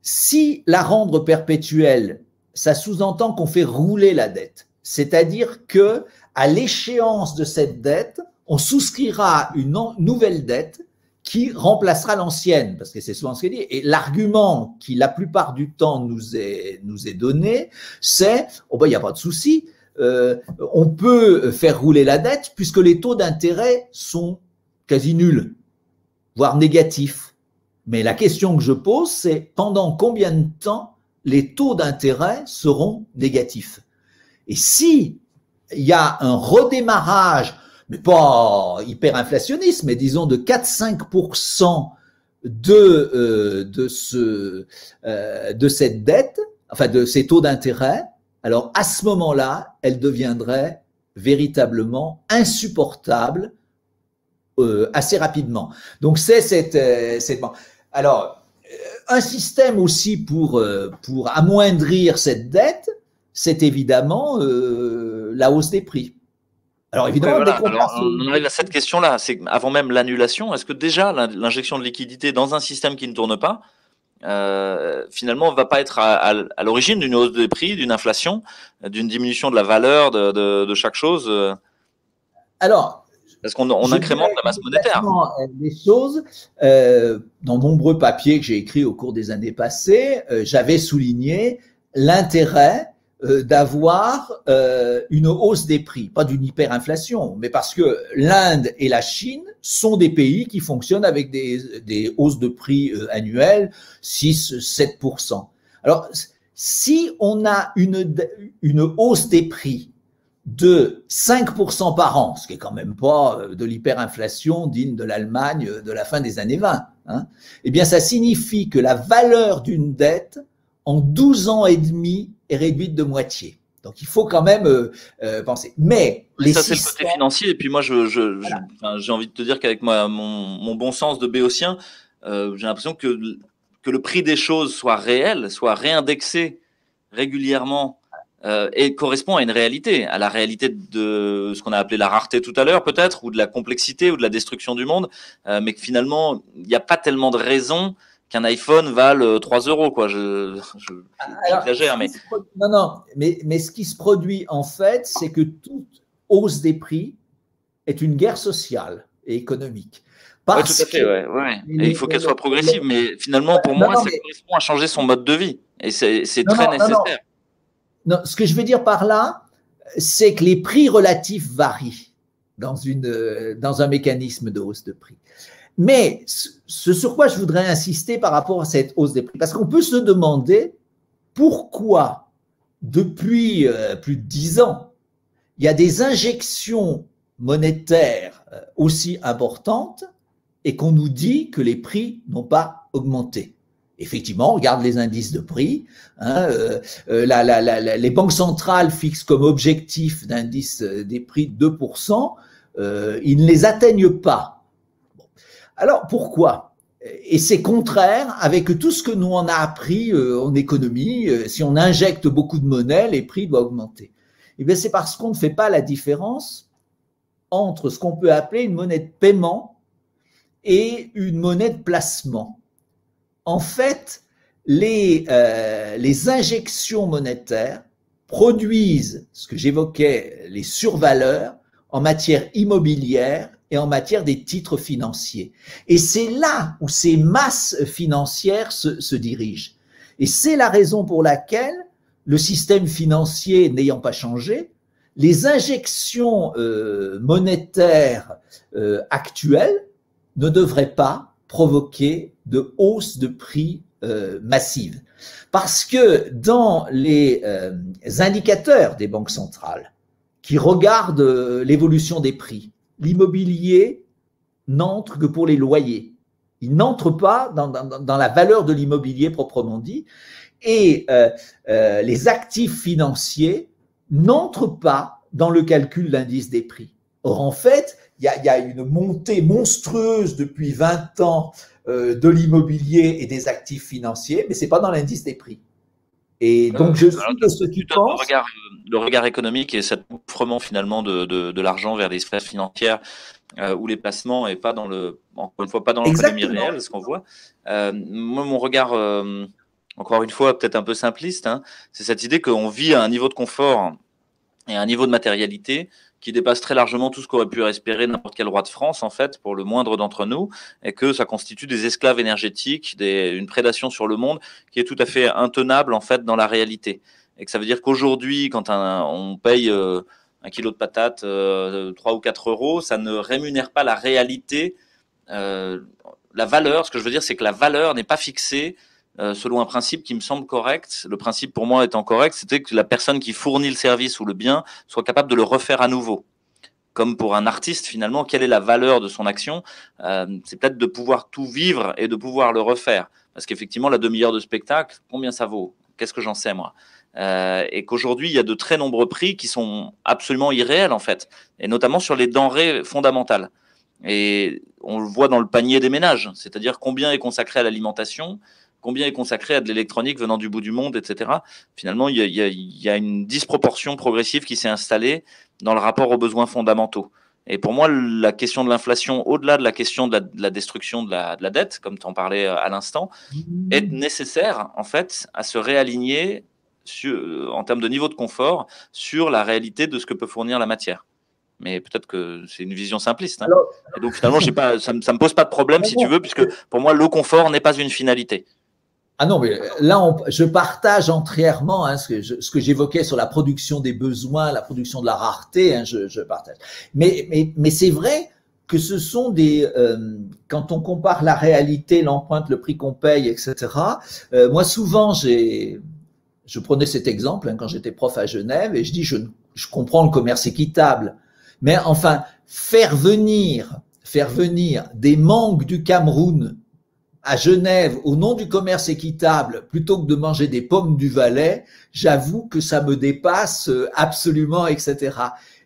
Si la rendre perpétuelle, ça sous-entend qu'on fait rouler la dette, c'est-à-dire que à l'échéance de cette dette, on souscrira une nouvelle dette qui remplacera l'ancienne, parce que c'est souvent ce qu'il dit. Et l'argument qui, la plupart du temps, nous est donné, c'est « oh ben, il n'y a pas de souci, on peut faire rouler la dette puisque les taux d'intérêt sont quasi nuls, voire négatifs. » Mais la question que je pose, c'est pendant combien de temps les taux d'intérêt seront négatifs? Et si il y a un redémarrage, mais pas hyper inflationniste, mais disons de 4-5% de cette dette, enfin de ces taux d'intérêt, alors à ce moment-là, elle deviendrait véritablement insupportable assez rapidement. Donc c'est cette alors un système aussi pour amoindrir cette dette, c'est évidemment la hausse des prix. Alors évidemment, voilà. Alors, on arrive à cette question-là, c'est avant même l'annulation, est-ce que déjà l'injection de liquidité dans un système qui ne tourne pas, finalement, ne va pas être à l'origine d'une hausse des prix, d'une inflation, d'une diminution de la valeur de chaque chose Alors, parce qu'on incrémente la masse monétaire. Les choses, dans nombreux papiers que j'ai écrits au cours des années passées, j'avais souligné l'intérêt d'avoir une hausse des prix, pas d'une hyperinflation, mais parce que l'Inde et la Chine sont des pays qui fonctionnent avec des hausses de prix annuelles, 6-7%. Alors, si on a une hausse des prix de 5% par an, ce qui est quand même pas de l'hyperinflation digne de l'Allemagne de la fin des années 20, hein, eh bien ça signifie que la valeur d'une dette en 12 ans et demi est réduite de moitié. Donc il faut quand même penser. Mais ça c'est le côté financier. Et puis moi j'ai envie de te dire qu'avec mon bon sens de béotien, j'ai l'impression que le prix des choses soit réel, soit réindexé régulièrement. Et correspond à une réalité, à la réalité de ce qu'on a appelé la rareté tout à l'heure peut-être, ou de la complexité ou de la destruction du monde, mais que finalement il n'y a pas tellement de raisons qu'un iPhone vale 3 €, quoi. J'exagère, mais non, mais ce qui se produit en fait, c'est que toute hausse des prix est une guerre sociale et économique. Oui, tout à fait, ouais. Et il faut qu'elle soit progressive, mais finalement pour moi, ça correspond à changer son mode de vie, et c'est très nécessaire. Non, ce que je veux dire par là, c'est que les prix relatifs varient dans un mécanisme de hausse de prix. Mais ce sur quoi je voudrais insister par rapport à cette hausse des prix, parce qu'on peut se demander pourquoi, depuis plus de 10 ans, il y a des injections monétaires aussi importantes et qu'on nous dit que les prix n'ont pas augmenté. Effectivement, on regarde les indices de prix. Hein, les banques centrales fixent comme objectif d'indice des prix de 2%. Ils ne les atteignent pas. Bon. Alors, pourquoi? Et c'est contraire avec tout ce que nous on a appris en économie. Si on injecte beaucoup de monnaie, les prix doivent augmenter. Eh bien, c'est parce qu'on ne fait pas la différence entre ce qu'on peut appeler une monnaie de paiement et une monnaie de placement. En fait, les injections monétaires produisent ce que j'évoquais, les survaleurs en matière immobilière et en matière des titres financiers. Et c'est là où ces masses financières se dirigent. Et c'est la raison pour laquelle le système financier n'ayant pas changé, les injections monétaires actuelles ne devraient pas provoquer de hausse de prix massive. Parce que dans les indicateurs des banques centrales qui regardent l'évolution des prix, l'immobilier n'entre que pour les loyers. Il n'entre pas dans la valeur de l'immobilier proprement dit. Et les actifs financiers n'entrent pas dans le calcul d'indice des prix. Or, en fait, il y a une montée monstrueuse depuis 20 ans de l'immobilier et des actifs financiers, mais ce n'est pas dans l'indice des prix. Et donc, je suis de ceux qui pensent… Le regard économique et cet ouvrement finalement de l'argent vers les sphères financières ou les placements et pas encore une fois, pas dans l'économie réelle, ce qu'on voit. Moi, mon regard, encore une fois, peut-être un peu simpliste, hein, c'est cette idée qu'on vit à un niveau de confort et à un niveau de matérialité qui dépasse très largement tout ce qu'aurait pu espérer n'importe quel roi de France, en fait, pour le moindre d'entre nous, et que ça constitue des esclaves énergétiques, une prédation sur le monde qui est tout à fait intenable, en fait, dans la réalité. Et que ça veut dire qu'aujourd'hui, quand on paye un kilo de patates 3 ou 4 euros, ça ne rémunère pas la réalité, la valeur. Ce que je veux dire, c'est que la valeur n'est pas fixée selon un principe qui me semble correct. Le principe pour moi étant correct, c'était que la personne qui fournit le service ou le bien soit capable de le refaire à nouveau. comme pour un artiste finalement, quelle est la valeur de son action? C'est peut-être de pouvoir tout vivre et de pouvoir le refaire. Parce qu'effectivement, la demi-heure de spectacle, combien ça vaut? Qu'est-ce que j'en sais moi? Et qu'aujourd'hui, il y a de très nombreux prix qui sont absolument irréels en fait, et notamment sur les denrées fondamentales. Et on le voit dans le panier des ménages, c'est-à-dire combien est consacré à l'alimentation, combien est consacré à de l'électronique venant du bout du monde, etc. Finalement, il y a une disproportion progressive qui s'est installée dans le rapport aux besoins fondamentaux. Et pour moi, la question de l'inflation, au-delà de la question de la destruction de la dette, comme tu en parlais à l'instant, est nécessaire en fait à se réaligner en termes de niveau de confort sur la réalité de ce que peut fournir la matière. Mais peut-être que c'est une vision simpliste. Hein. Alors, et donc finalement, ça me pose pas de problème si tu veux, puisque pour moi, le confort n'est pas une finalité. Ah non, mais là, je partage entièrement hein, ce que j'évoquais sur la production des besoins, la production de la rareté, hein, je partage. Mais c'est vrai que ce sont quand on compare la réalité, l'empreinte, le prix qu'on paye, etc. Moi, souvent, je prenais cet exemple hein, quand j'étais prof à Genève et je dis, je comprends le commerce équitable, mais enfin, faire venir des mangues du Cameroun à Genève au nom du commerce équitable plutôt que de manger des pommes du Valais, j'avoue que ça me dépasse absolument, etc.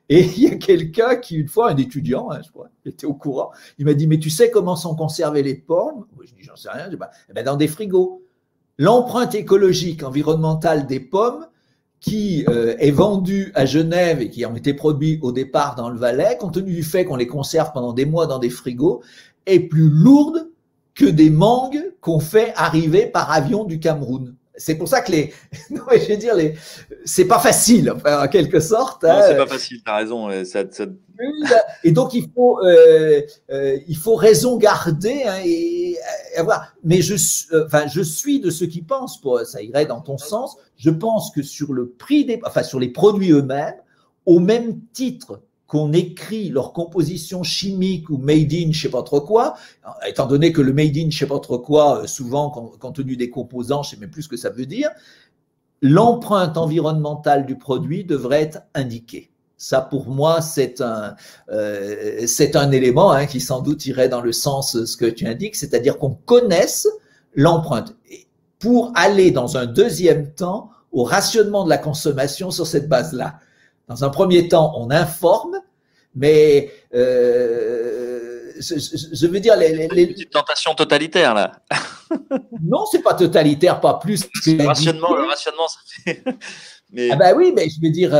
Et il y a quelqu'un qui, une fois, un étudiant, hein, je crois, il était au courant, il m'a dit, mais tu sais comment sont conservées les pommes? Je dis, j'en sais rien. Je dis, ben, dans des frigos. L'empreinte écologique, environnementale des pommes qui est vendue à Genève et qui ont été produits au départ dans le Valais, compte tenu du fait qu'on les conserve pendant des mois dans des frigos, est plus lourde que des mangues qu'on fait arriver par avion du Cameroun. C'est pour ça que non, je veux dire, c'est pas facile, enfin, en quelque sorte. Non, hein. C'est pas facile, t'as raison. Et donc, il faut raison garder, hein, et avoir. Mais je suis de ceux qui pensent, ça irait dans ton sens, je pense que sur le prix sur les produits eux-mêmes, au même titre qu'on écrit leur composition chimique ou made in je sais pas trop quoi, étant donné que le made in je sais pas trop quoi, souvent compte tenu des composants, je sais même plus ce que ça veut dire, l'empreinte environnementale du produit devrait être indiquée. Ça, pour moi, c'est un élément hein, qui sans doute irait dans le sens de ce que tu indiques, c'est-à-dire qu'on connaisse l'empreinte pour aller dans un deuxième temps au rationnement de la consommation sur cette base-là. Dans un premier temps, on informe, mais je veux dire… une petite tentation totalitaire, là. Non, c'est pas totalitaire, pas plus. Le rationnement, ça fait… Mais… Ah ben oui, mais je veux dire,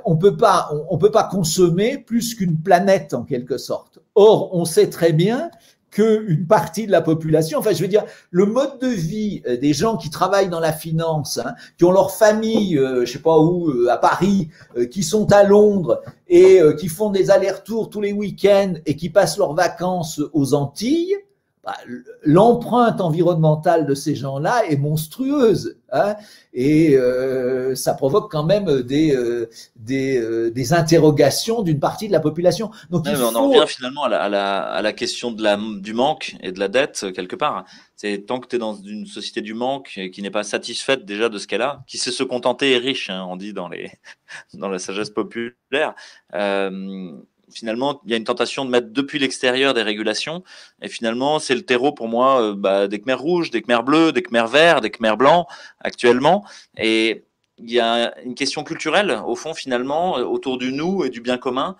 on peut pas consommer plus qu'une planète, en quelque sorte. Or, on sait très bien qu'une partie de la population, enfin je veux dire, le mode de vie des gens qui travaillent dans la finance, hein, qui ont leur famille, je sais pas où, à Paris, qui sont à Londres et qui font des allers-retours tous les week-ends et qui passent leurs vacances aux Antilles, l'empreinte environnementale de ces gens-là est monstrueuse, hein, et ça provoque quand même des interrogations d'une partie de la population. Donc mais on en revient finalement à la question du manque et de la dette quelque part. C'est tant que tu es dans une société du manque et qui n'est pas satisfaite déjà de ce qu'elle a, qui sait se contenter est riche, hein, on dit dans la sagesse populaire. Finalement, il y a une tentation de mettre depuis l'extérieur des régulations. Et finalement, c'est le terreau pour moi des Khmers rouges, des Khmers bleus, des Khmers verts, des Khmers blancs actuellement. Et il y a une question culturelle, au fond, finalement, autour du nous et du bien commun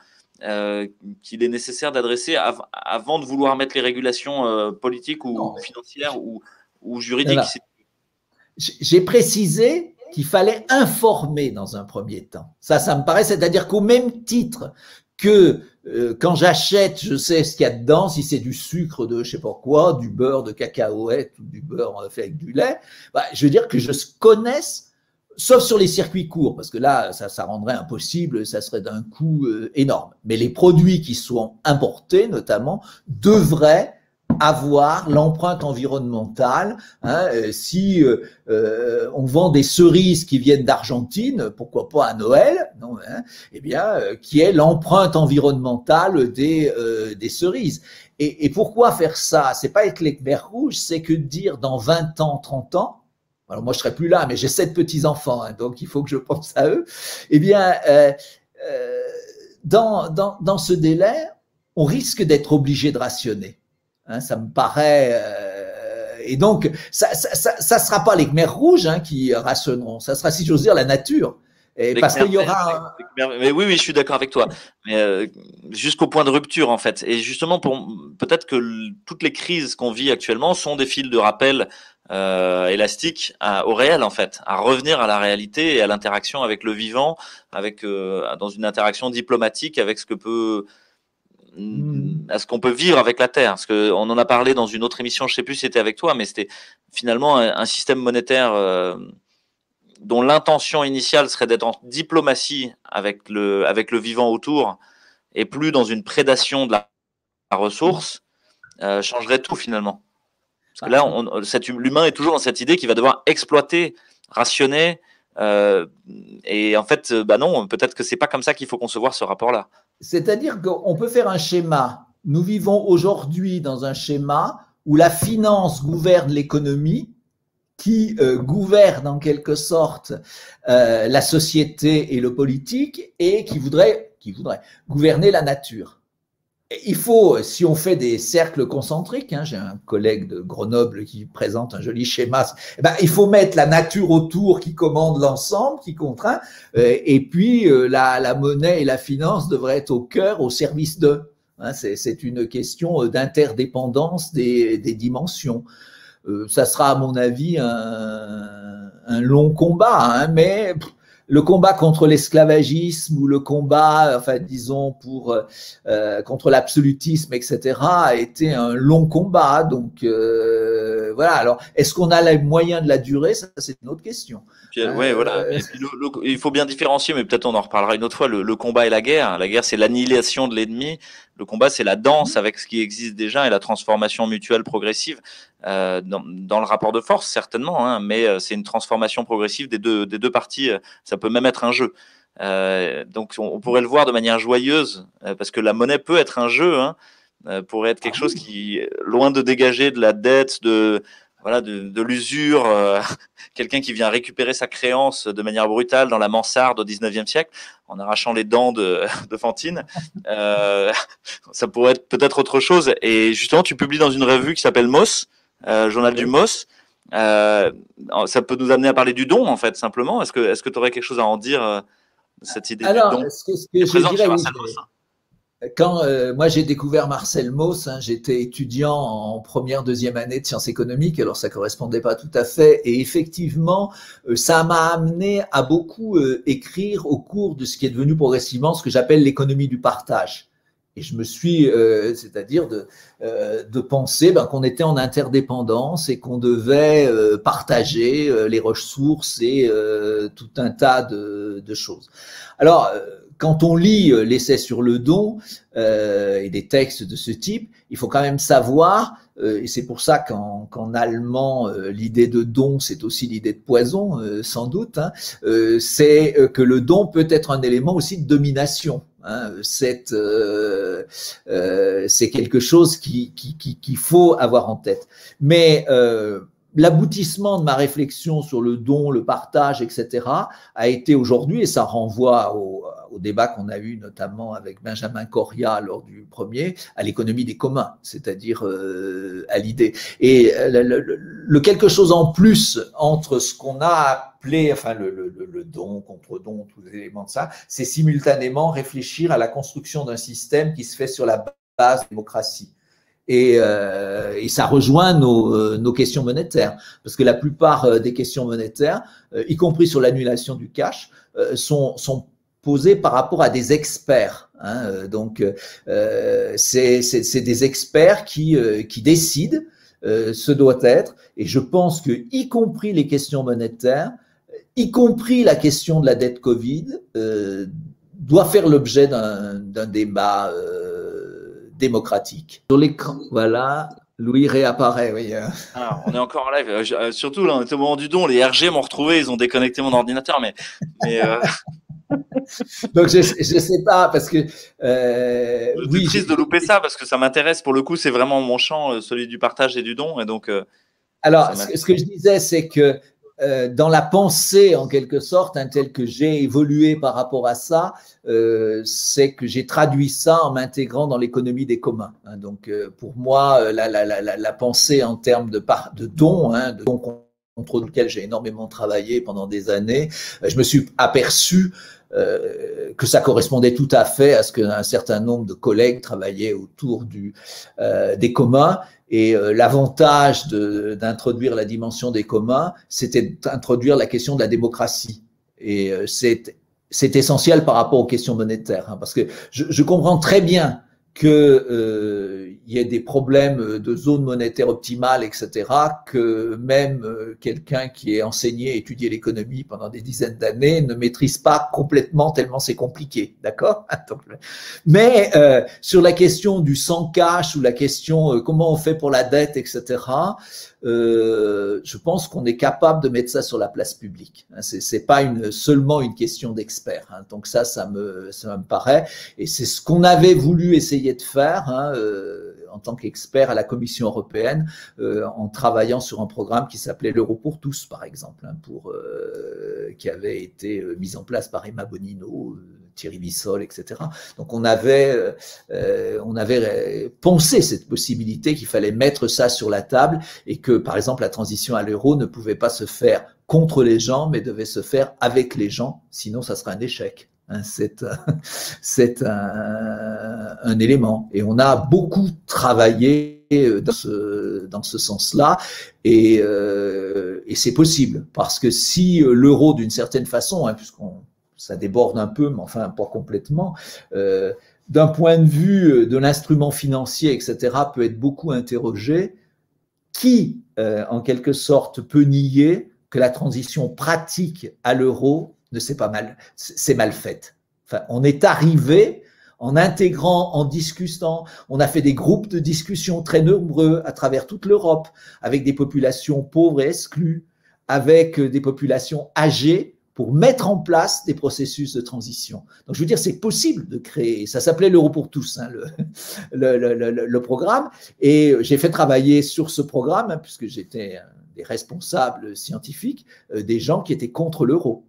qu'il est nécessaire d'adresser avant de vouloir mettre les régulations politiques ou financières ou juridiques. Voilà. J'ai précisé qu'il fallait informer dans un premier temps. Ça me paraît, c'est-à-dire qu'au même titre que quand j'achète, je sais ce qu'il y a dedans, si c'est du sucre de je sais pas quoi, du beurre de cacahuète ou du beurre fait avec du lait, je veux dire que je connaisse, sauf sur les circuits courts, parce que là, ça rendrait impossible, ça serait d'un coût énorme. Mais les produits qui sont importés, notamment, devraient avoir l'empreinte environnementale. Hein, si on vend des cerises qui viennent d'Argentine, pourquoi pas à Noël, non, hein, eh bien, qui est l'empreinte environnementale des cerises. Et pourquoi faire ça? C'est pas avec les Khmers rouges, c'est que dire dans 20 ans, 30 ans, alors moi je serai plus là, mais j'ai 7 petits-enfants, hein, donc il faut que je pense à eux, eh bien, dans ce délai, on risque d'être obligé de rationner. Hein, ça me paraît. Et donc, ça sera pas les Khmers rouges qui rationneront. Ça sera, si j'ose dire, la nature. Et parce qu'il y aura. Mais oui, je suis d'accord avec toi. Mais jusqu'au point de rupture, en fait. Et justement, peut-être que toutes les crises qu'on vit actuellement sont des fils de rappel élastiques au réel, en fait, à revenir à la réalité et à l'interaction avec le vivant, dans une interaction diplomatique avec à ce qu'on peut vivre avec la Terre. Parce que on en a parlé dans une autre émission, je sais plus si c'était avec toi, mais c'était finalement un système monétaire dont l'intention initiale serait d'être en diplomatie avec le vivant autour et plus dans une prédation de la ressource, changerait tout finalement. Parce que là, l'humain est toujours dans cette idée qu'il va devoir exploiter, rationner, et en fait, non, peut-être que c'est pas comme ça qu'il faut concevoir ce rapport-là. C'est-à-dire qu'on peut faire un schéma. Nous vivons aujourd'hui dans un schéma où la finance gouverne l'économie, qui gouverne en quelque sorte la société et le politique, et qui voudrait gouverner la nature. Et il faut, si on fait des cercles concentriques, j'ai un collègue de Grenoble qui présente un joli schéma, il faut mettre la nature autour qui commande l'ensemble, qui contraint, et puis la monnaie et la finance devraient être au cœur, au service d'eux. C'est une question d'interdépendance des dimensions. Ça sera, à mon avis, un long combat, mais le combat contre l'esclavagisme ou le combat, disons, contre l'absolutisme, etc., a été un long combat. Donc, voilà. Alors, est-ce qu'on a les moyens de la durer? Ça, c'est une autre question. Ouais, voilà. Et puis il faut bien différencier, mais peut-être on en reparlera une autre fois, le combat et la guerre. La guerre, c'est l'annihilation de l'ennemi. Le combat, c'est la danse avec ce qui existe déjà et la transformation mutuelle progressive dans le rapport de force, certainement, mais c'est une transformation progressive des deux parties. Ça peut même être un jeu. Donc, on pourrait le voir de manière joyeuse, parce que la monnaie peut être un jeu, pourrait être quelque chose qui, loin de dégager de la dette, de l'usure, quelqu'un qui vient récupérer sa créance de manière brutale dans la mansarde au 19e siècle, en arrachant les dents de Fantine. Ça pourrait être peut-être autre chose. Et justement, tu publies dans une revue qui s'appelle MOS, Journal du MOS. Ça peut nous amener à parler du don, en fait, simplement. Est-ce que tu aurais quelque chose à en dire, cette idée du don? Ce que je dirais, quand moi j'ai découvert Marcel Mauss, j'étais étudiant en première, deuxième année de sciences économiques, alors ça correspondait pas tout à fait, et effectivement ça m'a amené à beaucoup écrire au cours de ce qui est devenu progressivement ce que j'appelle l'économie du partage. Et je me suis, c'est-à-dire de penser qu'on était en interdépendance et qu'on devait partager les ressources et tout un tas de choses. Alors, quand on lit l'essai sur le don et des textes de ce type, il faut quand même savoir, et c'est pour ça qu'en allemand, l'idée de don, c'est aussi l'idée de poison, sans doute, c'est que le don peut être un élément aussi de domination. C'est quelque chose qu'il faut avoir en tête. Mais l'aboutissement de ma réflexion sur le don, le partage, etc., a été aujourd'hui, et ça renvoie au débat qu'on a eu notamment avec Benjamin Correa lors du premier, à l'économie des communs, c'est-à-dire à l'idée. Et le quelque chose en plus entre ce qu'on a appelé, le don, contre-don, tous les éléments de ça, c'est simultanément réfléchir à la construction d'un système qui se fait sur la base de la démocratie. Et ça rejoint nos questions monétaires, parce que la plupart des questions monétaires, y compris sur l'annulation du cash, sont posées par rapport à des experts. Donc, c'est des experts qui décident ce doit être. Et je pense que, y compris les questions monétaires, y compris la question de la dette Covid, doit faire l'objet d'un débat démocratique. Sur l'écran, voilà, Louis réapparaît. Oui. Alors, on est encore en live. Surtout, là, on était au moment du don. Les RG m'ont retrouvé, ils ont déconnecté mon ordinateur, mais Donc, je sais pas, parce que... oui, c'est triste de louper ça, parce que ça m'intéresse. Pour le coup, c'est vraiment mon champ, celui du partage et du don. Et donc, alors, ce que je disais, c'est que dans la pensée, en quelque sorte, telle que j'ai évolué par rapport à ça, c'est que j'ai traduit ça en m'intégrant dans l'économie des communs. Donc, pour moi, la pensée en termes de dons, de dons contre lesquels j'ai énormément travaillé pendant des années, je me suis aperçu que ça correspondait tout à fait à ce qu'un certain nombre de collègues travaillaient autour des communs. Et l'avantage d'introduire la dimension des communs, c'était d'introduire la question de la démocratie. Et c'est essentiel par rapport aux questions monétaires, parce que je comprends très bien que y ait des problèmes de zone monétaire optimale, etc., que même quelqu'un qui est enseigné, étudié l'économie pendant des dizaines d'années ne maîtrise pas complètement tellement c'est compliqué, d'accord? Mais sur la question du sans cash ou la question comment on fait pour la dette, etc., je pense qu'on est capable de mettre ça sur la place publique. C'est pas seulement une question d'experts. Donc ça me paraît, et c'est ce qu'on avait voulu essayer de faire en tant qu'expert à la Commission européenne, en travaillant sur un programme qui s'appelait l'Euro pour tous, par exemple, qui avait été mis en place par Emma Bonino, Thierry Bissol, etc. Donc on avait pensé cette possibilité qu'il fallait mettre ça sur la table et que, par exemple, la transition à l'euro ne pouvait pas se faire contre les gens, mais devait se faire avec les gens, sinon ça serait un échec. C'est un élément. Et on a beaucoup travaillé dans ce sens-là, et c'est possible, parce que si l'euro, d'une certaine façon, ça déborde un peu, mais enfin pas complètement, d'un point de vue de l'instrument financier, etc., peut être beaucoup interrogé, qui, en quelque sorte, peut nier que la transition pratique à l'euro c'est mal faite. Enfin, on est arrivé en intégrant, en discutant, on a fait des groupes de discussion très nombreux à travers toute l'Europe, avec des populations pauvres et exclues, avec des populations âgées, pour mettre en place des processus de transition. Donc, je veux dire, c'est possible de créer, ça s'appelait l'Euro pour tous, le programme, et j'ai fait travailler sur ce programme, puisque j'étais des responsables scientifiques, des gens qui étaient contre l'euro.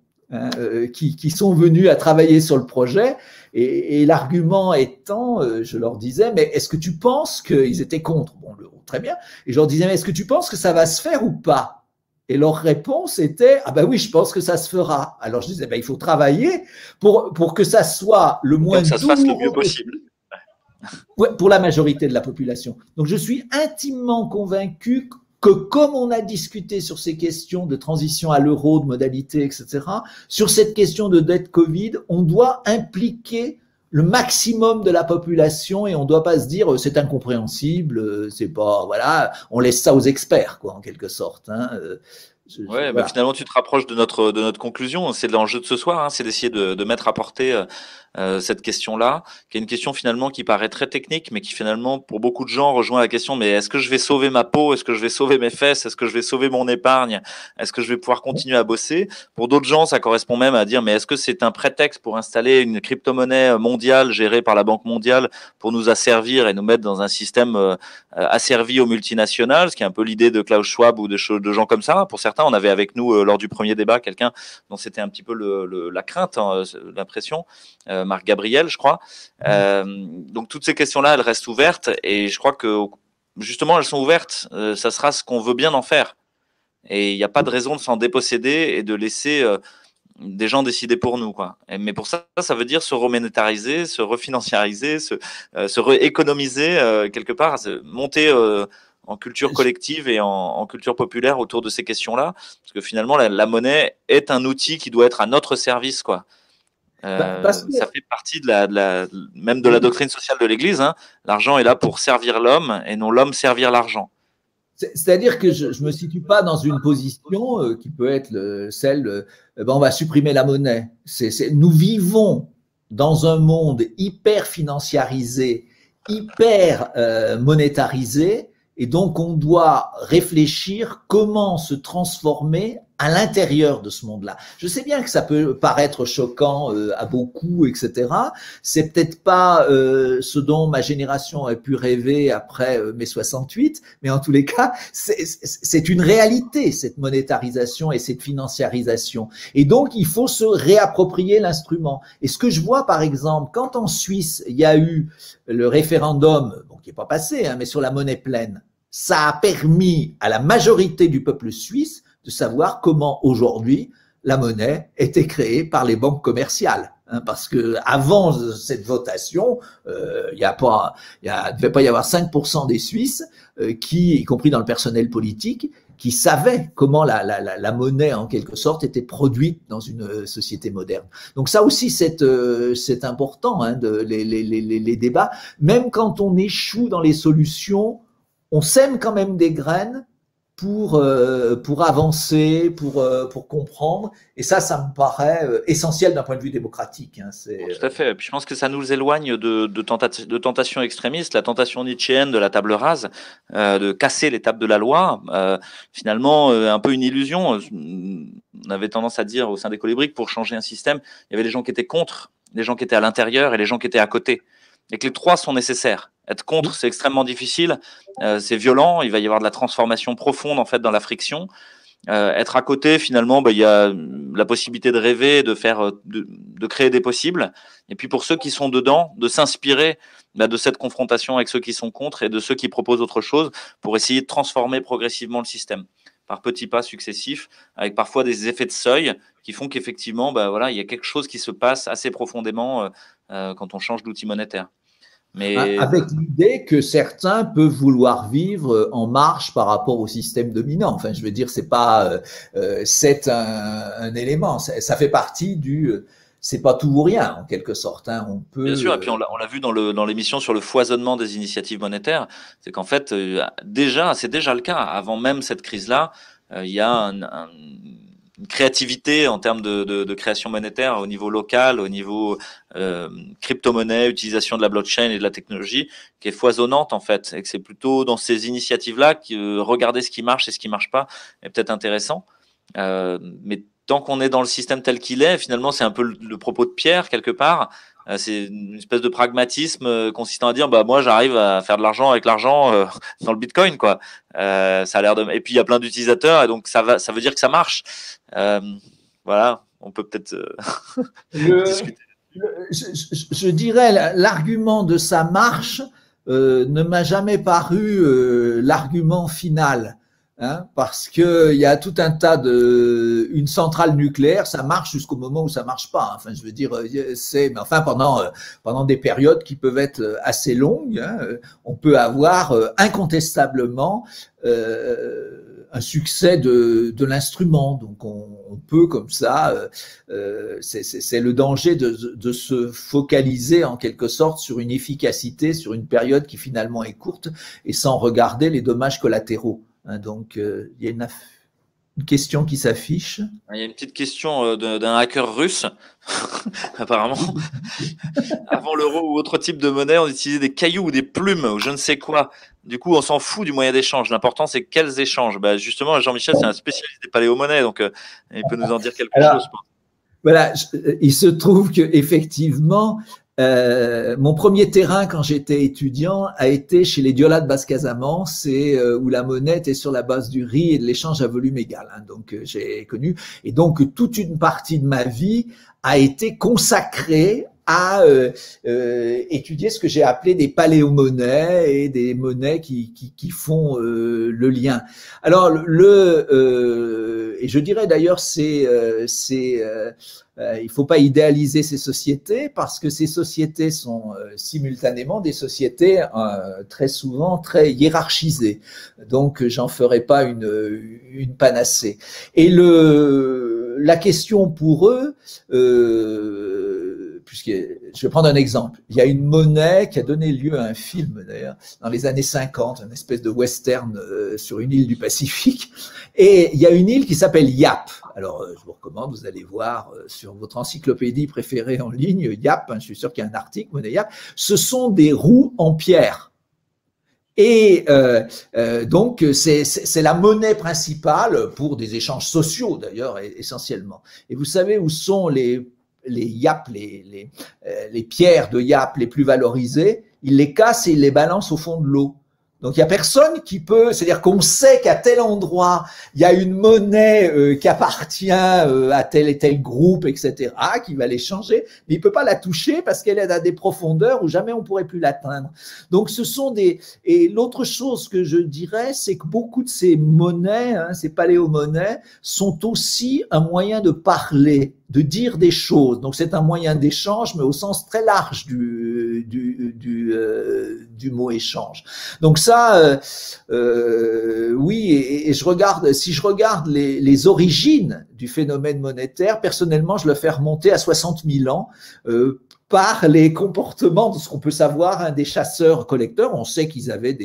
Qui sont venus à travailler sur le projet, et l'argument étant, je leur disais, mais est-ce que tu penses qu'ils étaient contre? Bon, l'euro, très bien. Et je leur disais, mais est-ce que tu penses que ça va se faire ou pas? Et leur réponse était, ah ben oui, je pense que ça se fera. Alors je disais, ben il faut travailler pour que ça soit le moins douloureux, que ça se fasse le mieux possible. Ouais, pour la majorité de la population. Donc je suis intimement convaincu que comme on a discuté sur ces questions de transition à l'euro, de modalités, etc., sur cette question de dette Covid, on doit impliquer le maximum de la population, et on ne doit pas se dire c'est incompréhensible, c'est pas, voilà, on laisse ça aux experts, quoi, en quelque sorte. Ouais, bah finalement tu te rapproches de notre conclusion. C'est l'enjeu de ce soir, c'est d'essayer de mettre à portée cette question-là, qui est une question finalement qui paraît très technique, mais qui finalement pour beaucoup de gens rejoint la question, mais est-ce que je vais sauver ma peau, est-ce que je vais sauver mes fesses, est-ce que je vais sauver mon épargne, est-ce que je vais pouvoir continuer à bosser? Pour d'autres gens, ça correspond même à dire, mais est-ce que c'est un prétexte pour installer une crypto-monnaie mondiale gérée par la Banque mondiale pour nous asservir et nous mettre dans un système asservi aux multinationales, ce qui est un peu l'idée de Klaus Schwab ou de gens comme ça. Pour certains, on avait avec nous lors du premier débat quelqu'un dont c'était un petit peu la crainte, l'impression, Marc Gabriel, je crois. Donc toutes ces questions-là, elles restent ouvertes, et je crois que justement elles sont ouvertes. Ça sera ce qu'on veut bien en faire, et il n'y a pas de raison de s'en déposséder et de laisser des gens décider pour nous, quoi. Mais pour ça, ça veut dire se remonétariser, se refinanciariser, se rééconomiser quelque part, monter en culture collective et en culture populaire autour de ces questions-là, parce que finalement la monnaie est un outil qui doit être à notre service, quoi. Ça fait partie même de la doctrine sociale de l'Église. L'argent est là pour servir l'homme et non l'homme servir l'argent. C'est-à-dire que je ne me situe pas dans une position qui peut être celle on va supprimer la monnaie. Nous vivons dans un monde hyper financiarisé, hyper monétarisé, et donc on doit réfléchir comment se transformer à l'intérieur de ce monde-là. Je sais bien que ça peut paraître choquant à beaucoup, etc. C'est peut-être pas ce dont ma génération a pu rêver après mai 68, mais en tous les cas, c'est une réalité, cette monétarisation et cette financiarisation. Et donc, il faut se réapproprier l'instrument. Et ce que je vois, par exemple, quand en Suisse, il y a eu le référendum, bon, qui n'est pas passé, hein, mais sur la monnaie pleine, ça a permis à la majorité du peuple suisse de savoir comment aujourd'hui la monnaie était créée par les banques commerciales. Hein, parce que avant cette votation, il ne devait pas y avoir 5% des Suisses qui, y compris dans le personnel politique, qui savaient comment la monnaie, en quelque sorte, était produite dans une société moderne. Donc ça aussi, c'est important, hein, les débats. Même quand on échoue dans les solutions, on sème quand même des graines pour avancer, pour comprendre. Et ça me paraît essentiel d'un point de vue démocratique. Hein. Tout à fait. Et puis je pense que ça nous éloigne de tentations extrémistes, la tentation nietzschéenne de la table rase, de casser les tables de la loi. Finalement, un peu une illusion. On avait tendance à dire au sein des Colibris que pour changer un système, il y avait les gens qui étaient contre, les gens qui étaient à l'intérieur et les gens qui étaient à côté. Et que les trois sont nécessaires. Être contre, c'est extrêmement difficile, c'est violent, il va y avoir de la transformation profonde en fait dans la friction. Être à côté, finalement, il y a la possibilité de rêver, de créer des possibles. Et puis pour ceux qui sont dedans, de s'inspirer de cette confrontation avec ceux qui sont contre et de ceux qui proposent autre chose pour essayer de transformer progressivement le système par petits pas successifs, avec parfois des effets de seuil qui font qu'effectivement, il y a quelque chose qui se passe assez profondément quand on change d'outil monétaire. Mais... Avec l'idée que certains peuvent vouloir vivre en marche par rapport au système dominant. Enfin, je veux dire, c'est un élément. Ça fait partie c'est pas tout ou rien, en quelque sorte. Hein. On peut. Bien sûr. Et puis on l'a vu dans l'émission sur le foisonnement des initiatives monétaires. C'est qu'en fait, c'est déjà le cas. Avant même cette crise-là, il y a une créativité en termes de création monétaire au niveau local, au niveau crypto-monnaie, utilisation de la blockchain et de la technologie, qui est foisonnante en fait, et que c'est plutôt dans ces initiatives-là que regarder ce qui marche et ce qui marche pas est peut-être intéressant. Mais tant qu'on est dans le système tel qu'il est, finalement, c'est un peu le propos de Pierre quelque part. C'est une espèce de pragmatisme consistant à dire moi j'arrive à faire de l'argent avec l'argent dans le Bitcoin quoi. Ça a l'air et puis il y a plein d'utilisateurs et donc ça veut dire que ça marche. Voilà, on peut peut-être discuter. Je dirais l'argument de ça marche ne m'a jamais paru l'argument final. Hein, parce que il y a tout un tas une centrale nucléaire, ça marche jusqu'au moment où ça marche pas. Enfin, je veux dire, mais enfin pendant des périodes qui peuvent être assez longues, hein, on peut avoir incontestablement un succès de l'instrument. Donc on peut comme ça, c'est le danger de se focaliser en quelque sorte sur une efficacité, sur une période qui finalement est courte et sans regarder les dommages collatéraux. Donc, il y a une question qui s'affiche. Il y a une petite question d'un hacker russe, apparemment. Avant l'euro ou autre type de monnaie, on utilisait des cailloux ou des plumes ou je ne sais quoi. Du coup, on s'en fout du moyen d'échange. L'important, c'est quels échanges. Justement, Jean-Michel, c'est un spécialiste des paléo-monnaies, donc il peut nous en dire quelque chose. Voilà, il se trouve qu'effectivement, mon premier terrain quand j'étais étudiant a été chez les Diola de Basse-Casamance où la monnaie était sur la base du riz et de l'échange à volume égal. Hein, donc j'ai connu et donc toute une partie de ma vie a été consacrée à étudier ce que j'ai appelé des paléomonnaies et des monnaies qui font le lien. Alors et je dirais d'ailleurs il faut pas idéaliser ces sociétés parce que ces sociétés sont simultanément des sociétés très souvent très hiérarchisées. Donc j'en ferai pas une panacée. Et la question pour eux, puisque je vais prendre un exemple. Il y a une monnaie qui a donné lieu à un film d'ailleurs dans les années 50, une espèce de western sur une île du Pacifique. Et il y a une île qui s'appelle Yap. Alors je vous recommande, vous allez voir sur votre encyclopédie préférée en ligne, Yap, hein, je suis sûr qu'il y a un article, monnaie Yap. Ce sont des roues en pierre. Et donc, c'est la monnaie principale pour des échanges sociaux, d'ailleurs, essentiellement. Et vous savez où sont les yaps, les pierres de yaps les plus valorisées? Ils les cassent et ils les balancent au fond de l'eau. Donc, il n'y a personne qui peut, c'est-à-dire qu'on sait qu'à tel endroit, il y a une monnaie qui appartient à tel et tel groupe, etc., qui va l'échanger, mais il peut pas la toucher parce qu'elle est à des profondeurs où jamais on pourrait plus l'atteindre. Donc, ce sont et l'autre chose que je dirais, c'est que beaucoup de ces monnaies, ces paléomonnaies, sont aussi un moyen de parler, de dire des choses. Donc, c'est un moyen d'échange, mais au sens très large du mot échange. Donc ça, oui, et je regarde, si je regarde les origines du phénomène monétaire, personnellement, je le fais remonter à 60 000 ans, par les comportements de ce qu'on peut savoir des chasseurs-collecteurs. On sait qu'ils avaient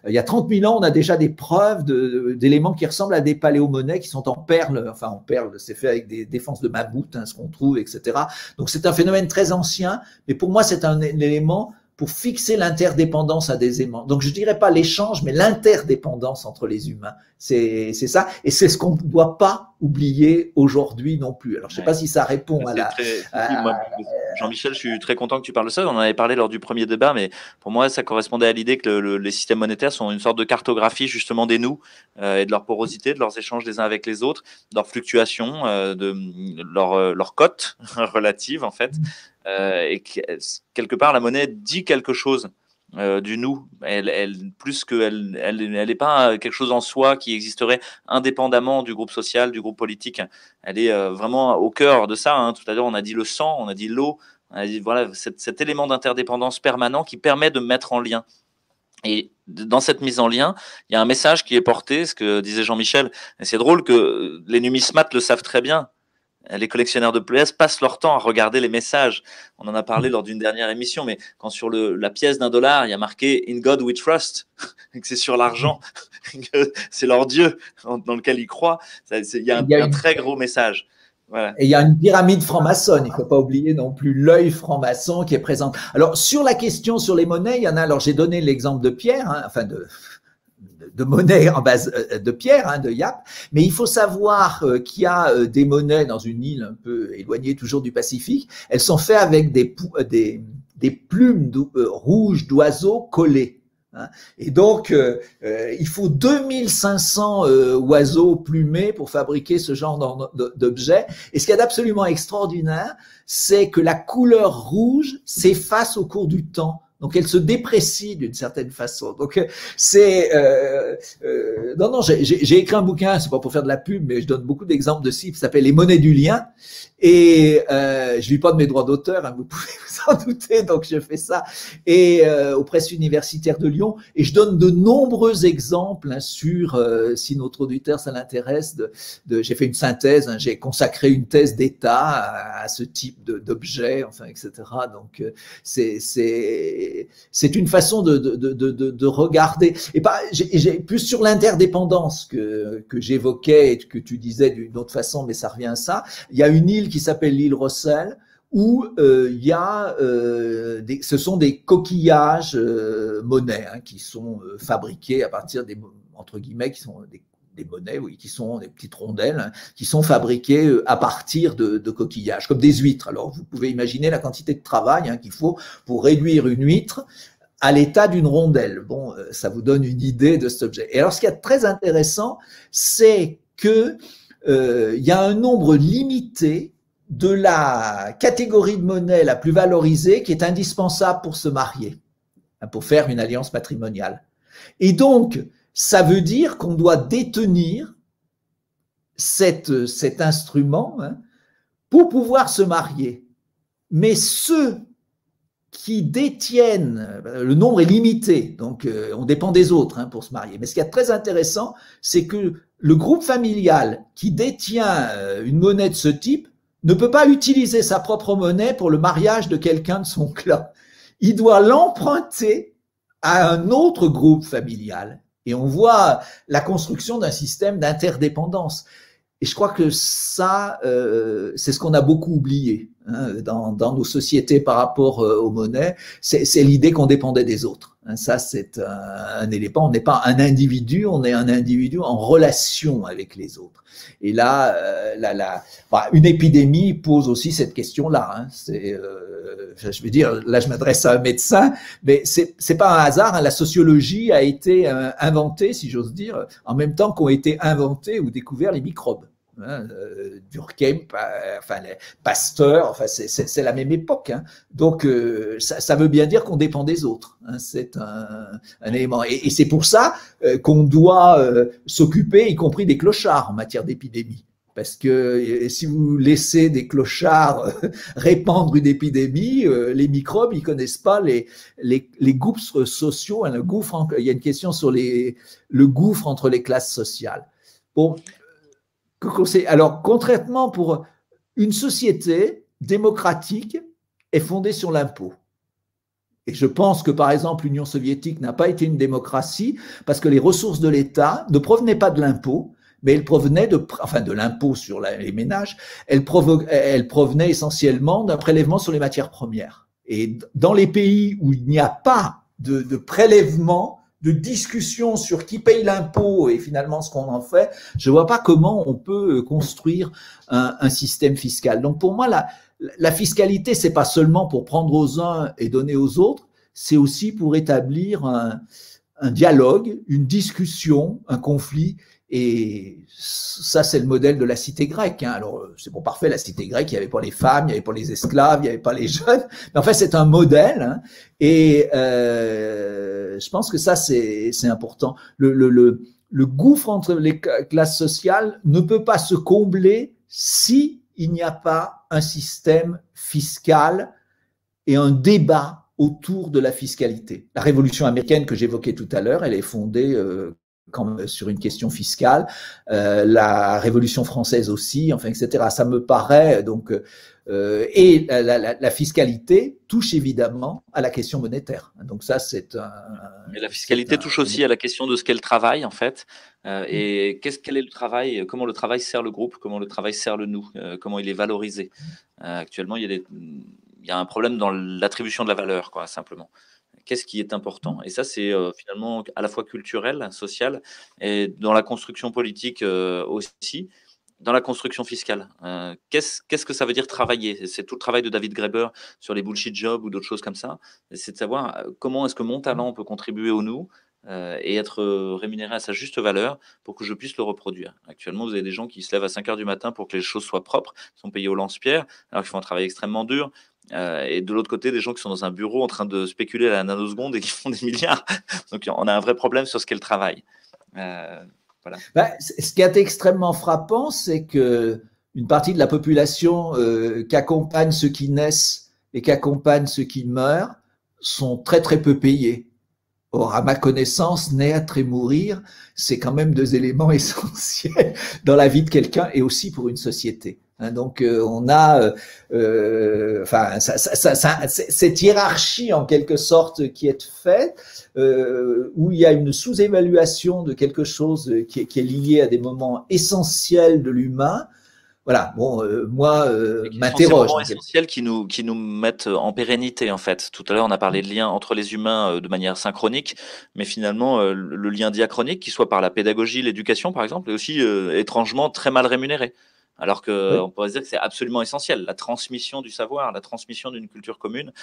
il y a 30 000 ans, on a déjà des preuves d'éléments qui ressemblent à des paléomonnaies qui sont en perles, enfin en perles, c'est fait avec des défenses de mammouth, ce qu'on trouve, etc. Donc c'est un phénomène très ancien, mais pour moi c'est un élément pour fixer l'interdépendance à des aimants. Donc je dirais pas l'échange, mais l'interdépendance entre les humains. C'est ça, et c'est ce qu'on ne doit pas oublier aujourd'hui non plus. Alors je sais pas si ça répond Jean-Michel, je suis très content que tu parles de ça. On en avait parlé lors du premier débat, mais pour moi, ça correspondait à l'idée que les systèmes monétaires sont une sorte de cartographie justement des nous et de leur porosité, de leurs échanges les uns avec les autres, de leurs fluctuations, de leur cote relative en fait. Et quelque part, la monnaie dit quelque chose du nous. Plus qu'elle n'est pas quelque chose en soi qui existerait indépendamment du groupe social, du groupe politique. Elle est vraiment au cœur de ça. Tout à l'heure, on a dit le sang, on a dit l'eau. On a dit, voilà, cet élément d'interdépendance permanent qui permet de mettre en lien. Et dans cette mise en lien, il y a un message qui est porté, ce que disait Jean-Michel. Et c'est drôle que les numismates le savent très bien. Les collectionneurs de pièces passent leur temps à regarder les messages. On en a parlé lors d'une dernière émission, mais quand sur la pièce $1, il y a marqué « In God we trust », que c'est sur l'argent, c'est leur Dieu dans lequel ils croient, il y a un très gros message. Voilà. Et il y a une pyramide franc-maçonne, il ne faut pas oublier non plus l'œil franc-maçon qui est présent. Alors, sur la question sur les monnaies, il y en a, alors j'ai donné l'exemple de pierre, enfin de monnaie en base de pierre, de yap, mais il faut savoir qu'il y a des monnaies dans une île un peu éloignée toujours du Pacifique, elles sont faites avec des plumes rouges d'oiseaux collées. Et donc, il faut 2500 oiseaux plumés pour fabriquer ce genre d'objet. Et ce qu'il y a d'absolument extraordinaire, c'est que la couleur rouge s'efface au cours du temps. Donc, elle se déprécie d'une certaine façon. Donc, c'est non, j'ai écrit un bouquin, c'est pas pour faire de la pub, mais je donne beaucoup d'exemples de sites qui s'appelle Les monnaies du lien. Et je vis pas de mes droits d'auteur, vous pouvez vous en douter, donc je fais ça. Et aux presses universitaires de Lyon, et je donne de nombreux exemples sur, si notre auditeur ça l'intéresse, j'ai fait une synthèse, j'ai consacré une thèse d'État à ce type d'objet, enfin, etc. Donc c'est une façon de regarder. Et j'ai plus sur l'interdépendance que j'évoquais et que tu disais d'une autre façon, mais ça revient à ça. Il y a une île qui s'appelle l'île Rossel où il y a ce sont des coquillages monnaies qui sont fabriqués à partir des entre guillemets qui sont des monnaies, oui, qui sont des petites rondelles, qui sont fabriquées à partir de coquillages, comme des huîtres. Alors, vous pouvez imaginer la quantité de travail qu'il faut pour réduire une huître à l'état d'une rondelle. Bon, ça vous donne une idée de cet objet. Et alors, ce qui est très intéressant, c'est que il y a un nombre limité de la catégorie de monnaie la plus valorisée qui est indispensable pour se marier, pour faire une alliance matrimoniale. Et donc, ça veut dire qu'on doit détenir cet instrument pour pouvoir se marier. Mais ceux qui détiennent, le nombre est limité, donc on dépend des autres pour se marier. Mais ce qui est très intéressant, c'est que le groupe familial qui détient une monnaie de ce type ne peut pas utiliser sa propre monnaie pour le mariage de quelqu'un de son clan. Il doit l'emprunter à un autre groupe familial. Et on voit la construction d'un système d'interdépendance. Et je crois que ça, c'est ce qu'on a beaucoup oublié. dans nos sociétés par rapport aux monnaies, c'est l'idée qu'on dépendait des autres. Ça, c'est un élément. On n'est pas un individu, on est un individu en relation avec les autres. Et là, une épidémie pose aussi cette question-là. Je veux dire, là, je m'adresse à un médecin, mais c'est pas un hasard. La sociologie a été inventée, si j'ose dire, en même temps qu'ont été inventés ou découverts les microbes. Durkheim, Pasteur, c'est la même époque. Donc, ça veut bien dire qu'on dépend des autres. C'est un élément. Et c'est pour ça qu'on doit s'occuper, y compris des clochards en matière d'épidémie. Parce que si vous laissez des clochards répandre une épidémie, les microbes, ils connaissent pas les gouffres sociaux. Il y a une question sur le gouffre entre les classes sociales. Bon. Alors, concrètement, pour une société démocratique est fondée sur l'impôt. Et je pense que, par exemple, l'Union soviétique n'a pas été une démocratie parce que les ressources de l'État ne provenaient pas de l'impôt, mais elles provenaient de l'impôt sur les ménages, elles provenaient essentiellement d'un prélèvement sur les matières premières. Et dans les pays où il n'y a pas de prélèvement, de discussion sur qui paye l'impôt et finalement ce qu'on en fait, je vois pas comment on peut construire un système fiscal. Donc pour moi, la fiscalité, c'est pas seulement pour prendre aux uns et donner aux autres, c'est aussi pour établir un dialogue, une discussion, un conflit. Et ça, c'est le modèle de la cité grecque. Alors, c'est bon, parfait, la cité grecque, il n'y avait pas les femmes, il n'y avait pas les esclaves, il n'y avait pas les jeunes. Mais en fait, c'est un modèle. Et je pense que ça, c'est important. Le gouffre entre les classes sociales ne peut pas se combler si il n'y a pas un système fiscal et un débat autour de la fiscalité. La révolution américaine que j'évoquais tout à l'heure, elle est fondée sur une question fiscale, la Révolution française aussi, enfin, etc. Ça me paraît donc, et la fiscalité touche évidemment à la question monétaire. Donc ça, c'est un. Mais la fiscalité touche aussi à la question de ce qu'est le travail, en fait. Et quel est le travail, comment le travail sert le groupe, comment le travail sert le nous, comment il est valorisé. Actuellement, il y a un problème dans l'attribution de la valeur, quoi, simplement. Qu'est-ce qui est important? Et ça, c'est finalement à la fois culturel, social, et dans la construction politique aussi, dans la construction fiscale. Qu'est-ce que ça veut dire travailler? C'est tout le travail de David Graeber sur les bullshit jobs ou d'autres choses comme ça. C'est de savoir comment est-ce que mon talent peut contribuer au nous et être rémunéré à sa juste valeur pour que je puisse le reproduire. Actuellement, vous avez des gens qui se lèvent à 5 h du matin pour que les choses soient propres, sont payés au lance-pierre, alors qu'ils font un travail extrêment dur. Et de l'autre côté, des gens qui sont dans un bureau en train de spéculer à la nanoseconde et qui font des milliards. Donc, on a un vrai problème sur ce qu'est le travail. Voilà. Ce qui est extrêmement frappant, c'est que une partie de la population qu'accompagne ceux qui naissent et qu'accompagne ceux qui meurent sont très très peu payés. Or, à ma connaissance, naître et mourir, c'est quand même 2 éléments essentiels dans la vie de quelqu'un et aussi pour une société. Donc, on a cette hiérarchie en quelque sorte qui est faite, où il y a une sous-évaluation de quelque chose qui est lié à des moments essentiels de l'humain. Voilà, bon, moi, m'interroge. C'est des moments essentiels qui nous mettent en pérennité, en fait. Tout à l'heure, on a parlé de lien entre les humains de manière synchronique, mais finalement, le lien diachronique, qu'il soit par la pédagogie, l'éducation, par exemple, est aussi étrangement très mal rémunéré. Alors qu'on pourrait se dire que c'est absolument essentiel. La transmission du savoir, la transmission d'une culture commune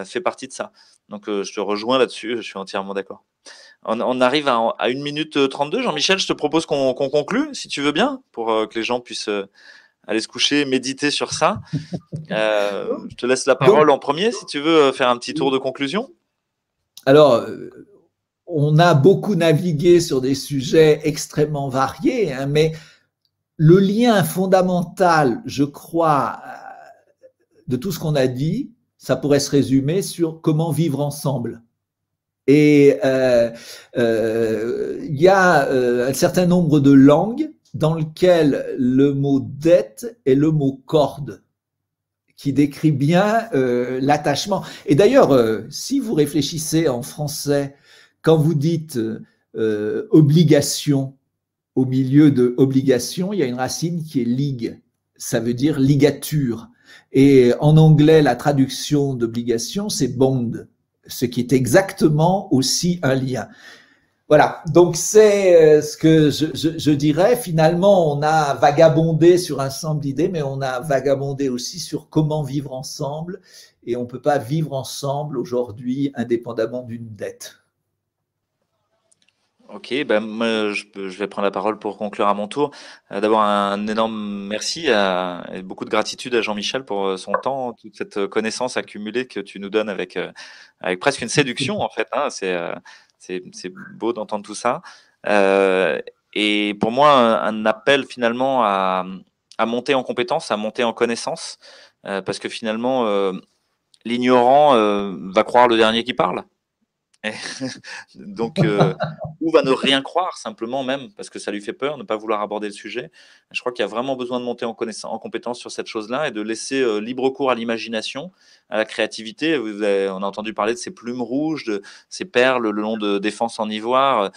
fait partie de ça. Donc, je te rejoins là-dessus, je suis entièrement d'accord. On arrive à 1 minute 32. Jean-Michel, je te propose qu'on conclue, si tu veux bien, pour que les gens puissent aller se coucher, méditer sur ça. Je te laisse la parole en premier, si tu veux faire un petit tour de conclusion. Alors, on a beaucoup navigué sur des sujets extrêmement variés, mais le lien fondamental, je crois, de tout ce qu'on a dit, ça pourrait se résumer sur comment vivre ensemble. Et il y a un certain nombre de langues dans lesquelles le mot dette est le mot corde, qui décrit bien l'attachement. Et d'ailleurs, si vous réfléchissez en français, quand vous dites obligation, au milieu de obligation, il y a une racine qui est ligue. Ça veut dire ligature. Et en anglais, la traduction d'obligation, c'est bond, ce qui est exactement aussi un lien. Voilà, donc c'est ce que je dirais. Finalement, on a vagabondé sur un ensemble d'idées, mais on a vagabondé aussi sur comment vivre ensemble. Et on ne peut pas vivre ensemble aujourd'hui indépendamment d'une dette. Ok, ben, moi, je vais prendre la parole pour conclure à mon tour. D'abord, un énorme merci et beaucoup de gratitude à Jean-Michel pour son temps, toute cette connaissance accumulée que tu nous donnes avec presque une séduction, en fait. Hein. C'est beau d'entendre tout ça. Et pour moi, un appel finalement à monter en compétence, à monter en connaissance, parce que finalement, l'ignorant va croire le dernier qui parle. Donc, ou va ne rien croire simplement même parce que ça lui fait peur, ne pas vouloir aborder le sujet. Je crois qu'il y a vraiment besoin de monter en compétence sur cette chose-là et de laisser libre cours à l'imagination, à la créativité. On a entendu parler de ces plumes rouges, de ces perles le long de défense en ivoire.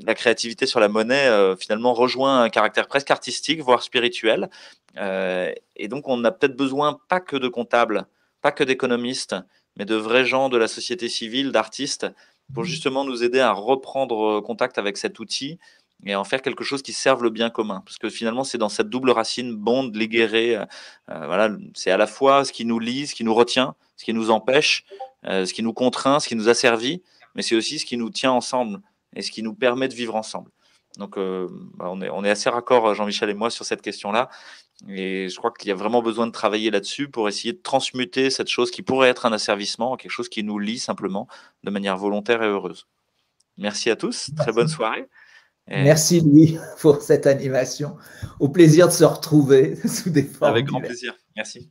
La créativité sur la monnaie finalement rejoint un caractère presque artistique, voire spirituel. Et donc, on a peut-être besoin pas que de comptables, pas que d'économistes, mais de vrais gens de la société civile, d'artistes, pour justement nous aider à reprendre contact avec cet outil et en faire quelque chose qui serve le bien commun. Parce que finalement, c'est dans cette double racine, bond, léguéré, voilà, c'est à la fois ce qui nous lie, ce qui nous retient, ce qui nous empêche, ce qui nous contraint, ce qui nous asservit, mais c'est aussi ce qui nous tient ensemble et ce qui nous permet de vivre ensemble. Donc, on est assez raccord, Jean-Michel et moi, sur cette question-là. Et je crois qu'il y a vraiment besoin de travailler là-dessus pour essayer de transmuter cette chose qui pourrait être un asservissement en quelque chose qui nous lie simplement de manière volontaire et heureuse. Merci à tous. Très bonne soirée. Merci Louis pour cette animation. Au plaisir de se retrouver sous des formes avec grand diverses. plaisir. Merci.